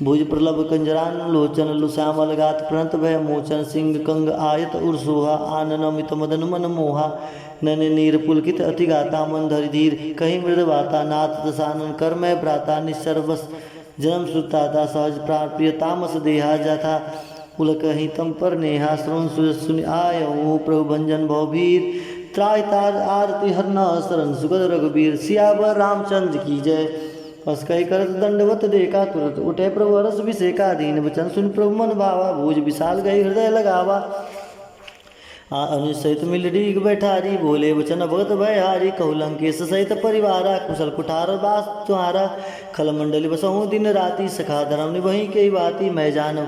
भुज प्रलभ कंजरान लोचन लुश्यामल गात प्रणत भय मोचन सिंह कंग आयत उर्सोहा आनन अमित मदन मन मोहा। नन नीर पुलकित अति गाता मन धरि धीर कहीं मृद बाता नाथ दसानन कर मैं भ्राता निश्चर बस जन्म सुताता सहज प्रिय तामस देहा जाथा पुल कहीं तम पर नेहा। श्रवण सुनि आयऊँ प्रभु भंजन भवभीर त्राय तार आरती हरना शरण सुगद रघुबीर। सियावर रामचंद्र की जय। बस कही करत दंडवत देखा तुरंत उठे प्रभु हरस विषेका दीन वचन सुन प्रभु मन भावा। भुज विशाल गई हृदय लगावा अनुज सहित मिल डीग बैठारी बोले वचन भगत भयहारी। कहु लंकेश सहित परिवारा कुशल कुठार बास तुम्हारा। खल मंडली बसहूँ दिन राति सखा धर्म निभही के बाती मैं जानव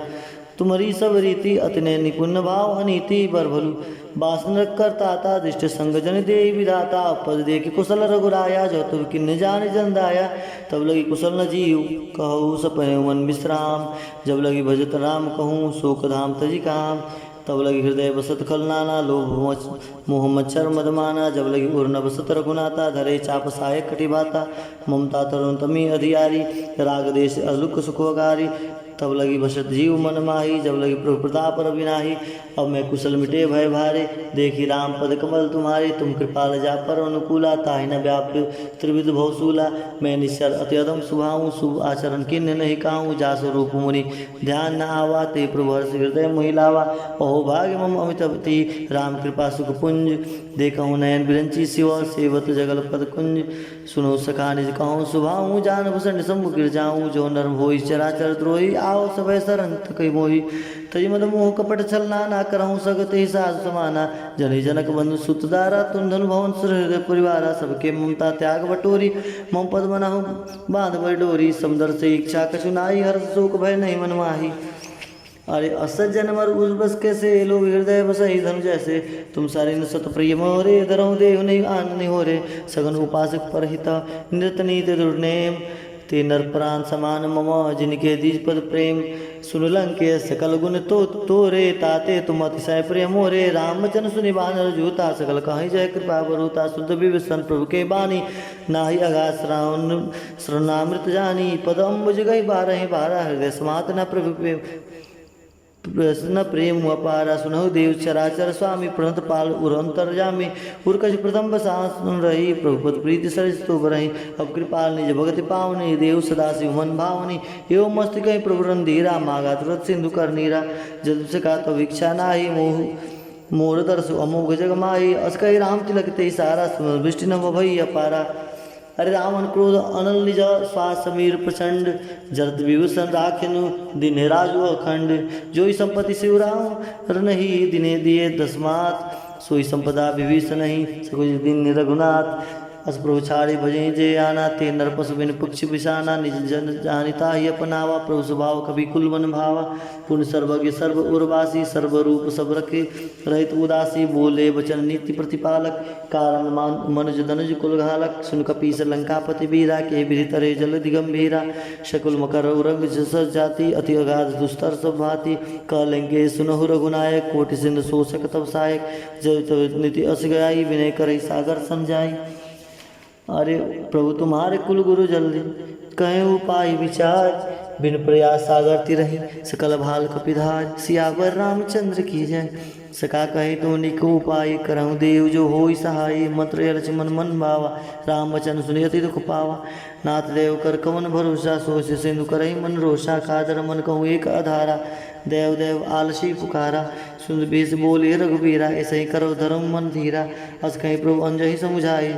तुम्हारी सब रीति अतिनय निपुण भाव अनीति बर भलु बासन करता दृष्ट संग जन दे विधाता पद दे के कुशल रघुराया जो तुम किन्न जान जन दाया तब लगी कुशल न जीव कहूँ सपने मन विश्राम जब लगी भजत राम कहूँ शोक धाम तजी काम तब लगी हृदय बसत खलनाना लोभ मोह मच्छर मदमाना जब लगी उर्न बसत रघुनाथा धरे चाप सहायक कटिबाता ममता तरुण तमी अधियारी राग देश अलुक सुखोगारी तब लगी बसत जीव मन माही जब लगी प्रभु प्रताप रविनाही अब मैं कुशल मिटे भय भारे देखी राम पद कमल तुम्हारे तुम कृपाल जा पर अनुकूला ताहि न व्याप्य त्रिविध भवसूला मैं निश्चर अति अदम सुभाऊँ शुभ आचरण किन्न नहीं काहूँ जासु रूप मुनि ध्यान न आवा ते प्रभु हर्ष हृदय महिलावा अहो भाग्य मम अमितवती राम कृपा सुख पुंज देखूँ नयन बिरंची शिव सेवत जगल पद कुंज सुनो सखा निज कहूँ सुभाऊँ जान भूषण सम्मुख गिर जाऊँ जो नर्म होई चराचर द्रोही आओ सभय शरण कई मोही तई मद मोह कपट छलना ना करहूँ सगत ही साधु समाना जनि जनक बंधु सुतदारा तुम धन भवन हृदय परिवारा सबके ममता त्याग बटोरी मम पद मनाहु बांध बड़ डोरी समदर से इच्छा कछु नाई हर्ष शोक भय नहीं मन माही अरे असज्जन मर उस बस कैसे लोग हृदय बसई धनु जैसे तुम सारे न सत प्रिय मोरे धरऊ देव नहीं आन नहीं हो रे सगन उपासक परहिता नृत नीत दुर्नेम ते नर प्राण समान मम जिनके दीज पद प्रेम सुनलंक के सकल गुण तो रे ताते तुम अतिशय प्रिय मोरे रामचन सुनि बानर जूता सकल कहीं जय कृपा बरूता शुद्ध विभीषण प्रभु के बानी नाही अगा श्रावण शरणामृत जानी पद अम्बुज गई बारह हृदय समात न प्रभु प्रसन्न प्रेम अपारा सुनहु देव चराचर स्वामी प्रणत पाल उरंतर जामी उर्कश प्रथम बसान रही प्रभुपद प्रीति सरिस तो बरही अब कृपाल निज भगति पावनी देव सदा शिव मन भावनी एवं मस्त कहीं प्रभु रंधीरा मागा तुरत सिंधु कर नीरा जद से का तो भिक्षा नाही मोह मोर दर्शु अमोघ जग माही अस कही राम तिलक ते सारा सुन वृष्टि न भई अपारा अरे रावण क्रोध अनल निज श्वास समीर प्रचंड जरत विभूषण राखिनु दिन राजु अखंड जोई संपत्ति शिवराम रनहि दिने दिए दसमात सोई संपदा विभीषण नहीं सकुज दिन रघुनाथ अस प्रभु छाड़ी भजे जे आना ते नर पशु बिन पक्षी बिसाना निज जन जानिता ही अपनावा प्रभु स्वभाव कभी कुल मन भावा पुण्य सर्वज्ञ सर्व उर्वासी सर्व रूप सब रखे रहित उदासी बोले वचन नीति प्रतिपालक कारण मनुज धनुज कुल घालक सुन कपीस लंकापति बीरा के विधि तरे जल दिगंभीरा शकुल मकर उरंग जस जाति अति अगाध दुस्तर सब भांति कलेंगे सुनहु रघुनायक कोटि सिंधु शोषक तब सहायक जय नीति अस गयाई विनय करई सागर समझाई अरे प्रभु तुम्हारे कुल गुरु जल्दी कहे उपाय विचार बिन प्रयास सागर तिरहि सकल भाल कपिधार सियावर रामचंद्र की जय सका कहे तो निको उपाय करहु देव जो होई सहाय मंत्र लक्ष्मण मन भावा राम वचन सुनियति दुख पावा नाथ देव कर कवन भरोसा सोच सिंधु करहि मन रोषा कादर मन कहूँ एक अधारा देव देव आलसी पुकारा सुन बीस बोले रघुबीरा ऐसे ही करो धर्म मन धीरा अस कहीं प्रभु अंजहि समुझाए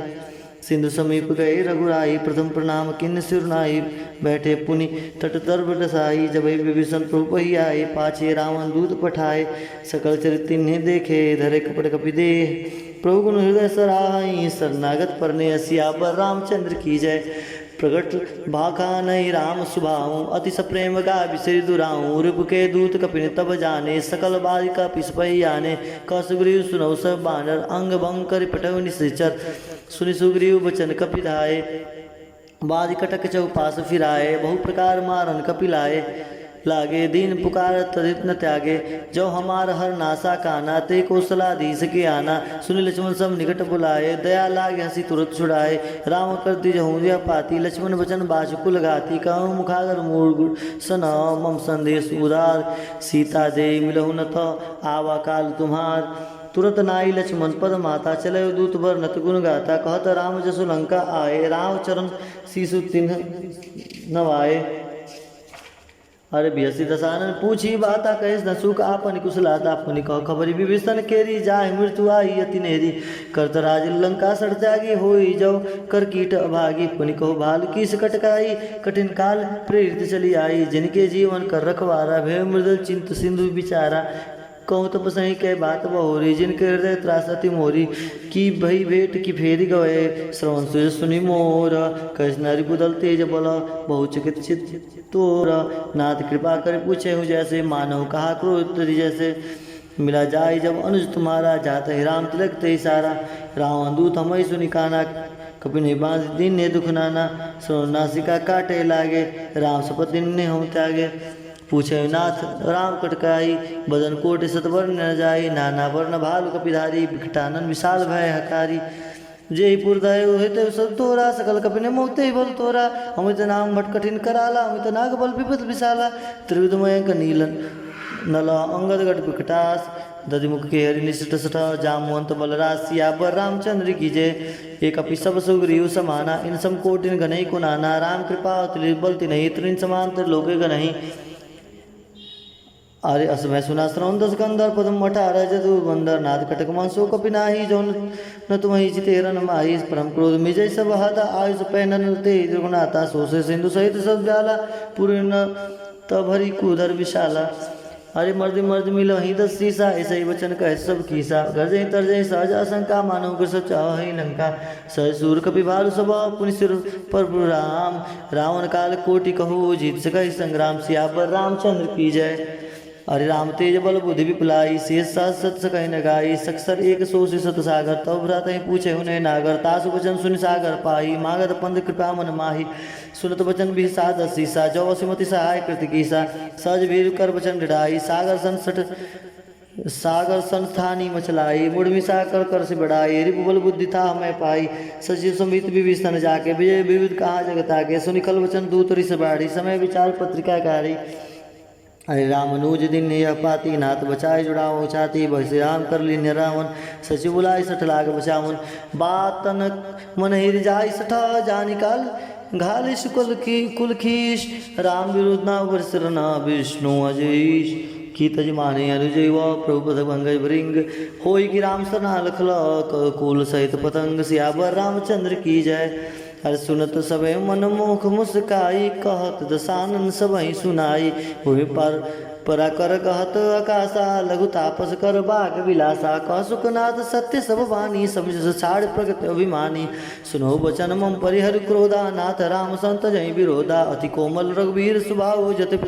सिंधु समीप गए रघुराई प्रथम प्रणाम किन्न सिरनाई बैठे पुनि तट तरब डसाई जब विभीषण प्रभु ही आए पाछे रावण दूत पठाए सकल चरित तिन्हें देखे धरे कपट कपि दे प्रभु गुण हृदय सराई शरणागत परने सियावर रामचंद्र की जय प्रगट भाखा नहीं राम सुभाऊँ अति सप्रेम गा बिसरि दुराऊँ रूप के दूत कपिन तब जाने सकल बालिका पिसपई आने क सुग्रीव सुनौ सब बानर अंग भंग कर पटौ निश्चर सुनि सुग्रीव बचन कपिलाए बाज कटक चौपास फिराए बहु प्रकार मारन कपिलाए लागे दीन पुकार तदित न त्यागे जो हमार हर नासा काना ते कौशलाधीश के आना सुनि लक्ष्मण सब निकट बुलाए दया लागे हंसी तुरंत छुड़ाए राम कर दिजहूँ पाती लक्ष्मण वचन बाजुकुल गाती कहूँ मुखागर मूर्ग सन मम संदेश उदार सीता दे मिलहु न तो आवा काल तुम्हार तुरंत नाई लक्ष्मण पद माता चले दूत बर नत गुण गाता कहत राम जसु लंका आए राम चरण शिशु तिन्ह नवाए अरे बियसी दसानन पूछी बाता कहेस न सुख आपन कुशलाता पुनि कह खबरी विभीषण केरी जाय मृत्यु आई अति नेरी करत राज लंका सड़ त्यागी होई जाओ कर कीट अभागी पुनि कहो भाल किस कटकाई कठिन काल प्रेरित चली आई जिनके जीवन कर रखवारा भय मृदल चिंत सिंधु बिचारा कहूँ तो सही के बात बहोरी, जिनके हृदय त्रास अति मोरी, की भई भेंट की फेरी गए, श्रवण सुज सुनि मोर, कैस नारी बुदल तेज बल, बहु चिकित्सित तोर, नाथ कृपा कर पूछे हूँ जैसे, मानव कहा क्रोध जैसे, मिला जाय जब अनुज तुम्हारा, जात ही राम तिलक ते सारा, रावण दूत हमई सुनि काना, कपि नहीं बांध दिन ने दुख नाना, श्रवण नासिका काटे लागे, राम शपथ दिन ने हम त्यागे, पूछे नाथ राम कटकाई, बदन कोट सतवर्ण न जाई, नाना वर्ण भालु कपिधारी, विकटानन विशाल भय हकारी, जय पुरदय होते सब तोरा, सकल कपिने मोते बल तोरा, अमित नाम भट कठिन कराला, अमित नाग बल विपद विशाला, त्रिविधमय नीलन नला अंगद गट विकटास, दधिमुख के हरि निष्ठ सठ, जामवंत बलराज सियावर रामचंद्र की जय, एक अपि सब सुग्रीव समाना, इन सम कोटिन गनई को नाना, राम कृपा अतुलित बल तिन्हि, त्रिन समांतर लोके गनहि, अरे असमय सुना श्रवण दस कंदर, पदम 18 जदु बंदर, नाद कटक मनसो कपि नाही, जो न तुम्हि जिते रन माही, परम क्रोध मिजय सब हाथा, आयुष पैनन ते दुर्गुणाता, सोसे सिंधु सहित सब जाला, पूर्ण तभरी कुधर विशाला, अरे मर्द मर्द मिलो ही 10 शीसा, ऐसा ही वचन कह सब कीसा, गर्जय तरजय सहज आशंका, मानव कर सब चाह ही लंका, सहज सूर कपि भालु सब, पुनि सिर पर राम, रावण काल कोटि कहू, जीत सकहि संग्राम, सियावर रामचंद्र की जय, अरे राम तेज बल बुद्धि विपुलाई, शेष सात सत सकहि न गाई, सकसर एक सो से सत सागर, तब भ्रात ही पूछे हुने नागर, तासु वचन सुनि सागर पाई, मागत पंथ कृपा मन माही, सुनत वचन भी साध शीसा, जो वसुमति सहाय कृति कीसा, सहज भीर कर वचन डिढ़ाई, सागर संस्थानी मचलाई, मुड़मिसा कर कर से बढ़ाई, रिपुबल बुद्धि था मैं पाई, सचिव समित विभीषण जाके, विजय विविध कहा जगत आगे, सुनि कल वचन दूत रिस बाढ़ी, समय विचार पत्रिका कारी, अरे राम अनुज दिन यह पाती, नाथ बचाए जुड़ाओ चाती, बसे राम कर लीन्य रावण, सचिव बुलाई सठ लाग बचावन, बातन मन हिर जाय सठ, जानी काल घालिश कुल खीश, राम विरुद्ध ना वर्षर ना विष्णु अजयीश, की तजमाने अनुजय व प्रभु पद भंगज भृंग, होई की राम सरना लखल, कुल सहित पतंग, सियावर रामचंद्र की जय, हर सुनत सबे मन मोख मुस्काई, कहत दसानन सबहि सुनाई, हुए पर परा कर कहत आकाशा, लघु तापस कर बाग विलासा, कह सुखनाथ सत्य सब वाणी, सब जस छाड़ प्रगट अभिमानी, सुनो वचन मम परिहर क्रोधा, नाथ राम संत जय विरोधा, अति कोमल रघुवीर स्वभाव, जत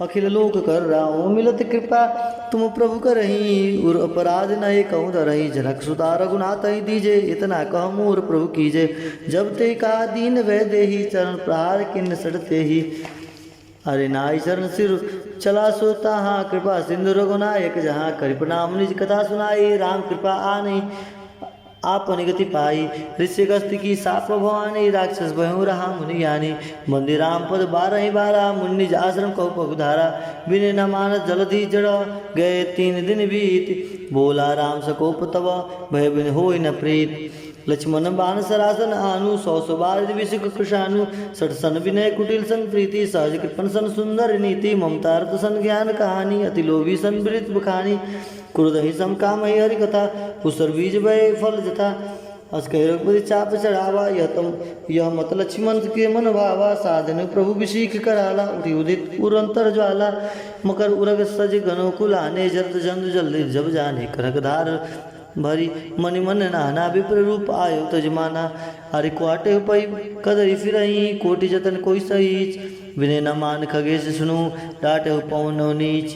अखिल लोक कर राओ, मिलत कृपा तुम प्रभु करही, उर अपराध न कहूँ धरही, जनक सुता रघुनाथ ही दीजे, इतना कह मोर प्रभु कीजे, जब ते का दीन वह देही, चरण प्रहार किन्न सड़ते ही, अरे नाई चरण सिर चला सोता, हाँ कृपा सिंधु रघुनायक, जहाँ करि प्रणाम निज कथा सुनाई, राम कृपा आनी आपन गति पाई, ऋषि गस्ती की साप भवानी, राक्षस भयु रहा मुनि ज्ञानी, मंदिर राम पद 12 मुनि आश्रम कौ पगुधारा, बिने न मानस जलधि जड़, गए 3 दिन बीत, बोला राम सकोप तब, भय बिन होई न प्रीत, लक्ष्मण बाण सरासन आनु, 100 बार विषुक कृषानु, 60 सन विनय कुटिल सन प्रीति, सहज कृपन सन सुंदर नीति, ममता रत सन ज्ञान कहानी, अति लोभी सन वृत बखानी, क्रोध ही सम काम हरि कथा, उसर बीज भय फल जथा, अस कह रघुपति चाप चढ़ावा, यह मत लक्ष्मण के मन भावा, साधन प्रभु विशीख कराला, उठी उदित पुरंतर ज्वाला, मकर उरग सज गनो कुलाने, जरत जंद जल जब जाने, करक धार भरी मनि मन नाना, विप्र रूप आयो तजमाना, अरे क्वाटे पई कदरी फिरही, कोटि जतन कोई सहीच, विनय न मान खगेश सुनु, डाटे पवन नीच,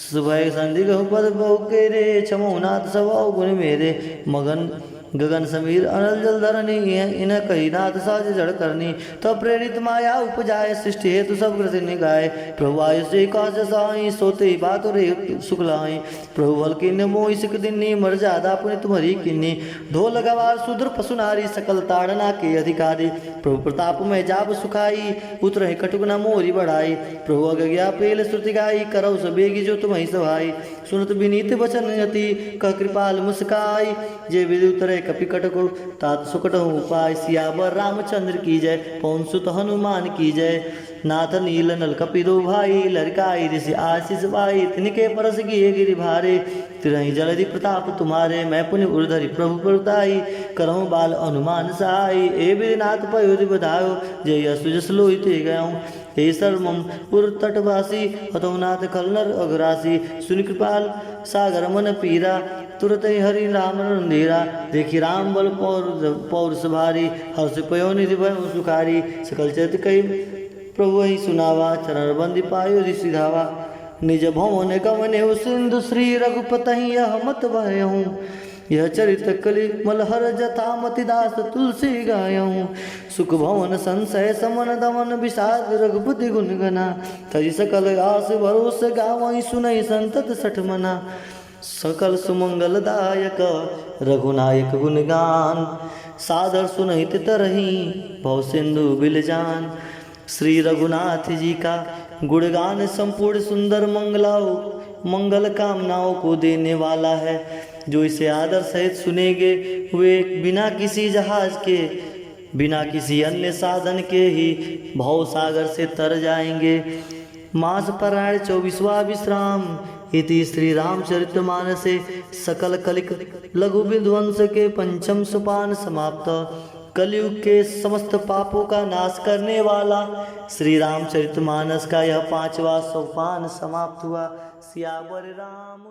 सुबह संधि गहु पद बहु के रे, छमो नाथ सब गुण मेरे, मगन गगन समीर अनल जल धरनी, इन कही नाथ सहज जड़ करनी, तब प्रेरित माया उपजाए, सृष्टि हेतु सब कृति निगाए, प्रभु आयु से कह जसाई, सोते बात रे सुखलाई, प्रभु बल किन्ने मोहि सिक दिन्नी, मर जादा पुनि तुम्हारी किन्नी, ढोल गवार सुदर पशु नारी, सकल ताड़ना के अधिकारी, प्रभु प्रताप में जाप सुखाई, उतर कटुक न मोरी बढ़ाई, प्रभु अगज्ञा पेल श्रुति गाई, करौ सबेगी जो तुम्हें सभाई, सुनत विनीत वचन यति, कह कृपाल मुस्काई, जे विधि उतरे कपि कटको, तात सुकट उपाय, सियावर रामचंद्र की जय, पवन सुत हनुमान की जय, नाथ नील नल कपि दो भाई, लड़काई ऋषि आशीष भाई, तिनके परस गिए गिरि भारे, तिरहि जलधि प्रताप तुम्हारे, मैं पुनि उर्धरि प्रभु प्रताई, करहूँ बाल अनुमान सहाय, ए विधिनाथ पयोधि बधायो, जय यशु जस लोहिते गयो, हे सर्वम उर्तटवासी हतोनाथ खलनर अघरासी सुनि कृपाल सागर मन पीरा तुरत हरि राम रंधीरा देखी राम बल पौरुष भारी हर्ष पयो निधि भयो सुखारी सकल चरित कई प्रभु ही सुनावा चरण बंदी पायो ऋषि धावा निज भवन गमने सिंधु श्री रघुपति यह मत बहूँ यह चरित कलि मलहर जथा मतिदास तुलसी गायऊँ सुख भवन संशय समन दमन विषाद रघुपति गुण गना तजी सकल आस भरोस गावई सुनई संतत सठ मना सकल सुमंगलदायक रघुनायक गुणगान सादर सुनहित तरही भव सिंधु बिलजान श्री रघुनाथ जी का गुणगान संपूर्ण सुंदर मंगल कामनाओं को देने वाला है। जो इसे आदर सहित सुनेंगे वे बिना किसी जहाज के बिना किसी अन्य साधन के ही भव सागर से तर जाएंगे। मास परायण 24वां विश्राम इति श्री रामचरितमानसे सकल कलिक लघु विध्वंस के पंचम सोपान समाप्त। कलयुग के समस्त पापों का नाश करने वाला श्री रामचरितमानस का यह 5वां सोपान समाप्त हुआ। सियावर राम।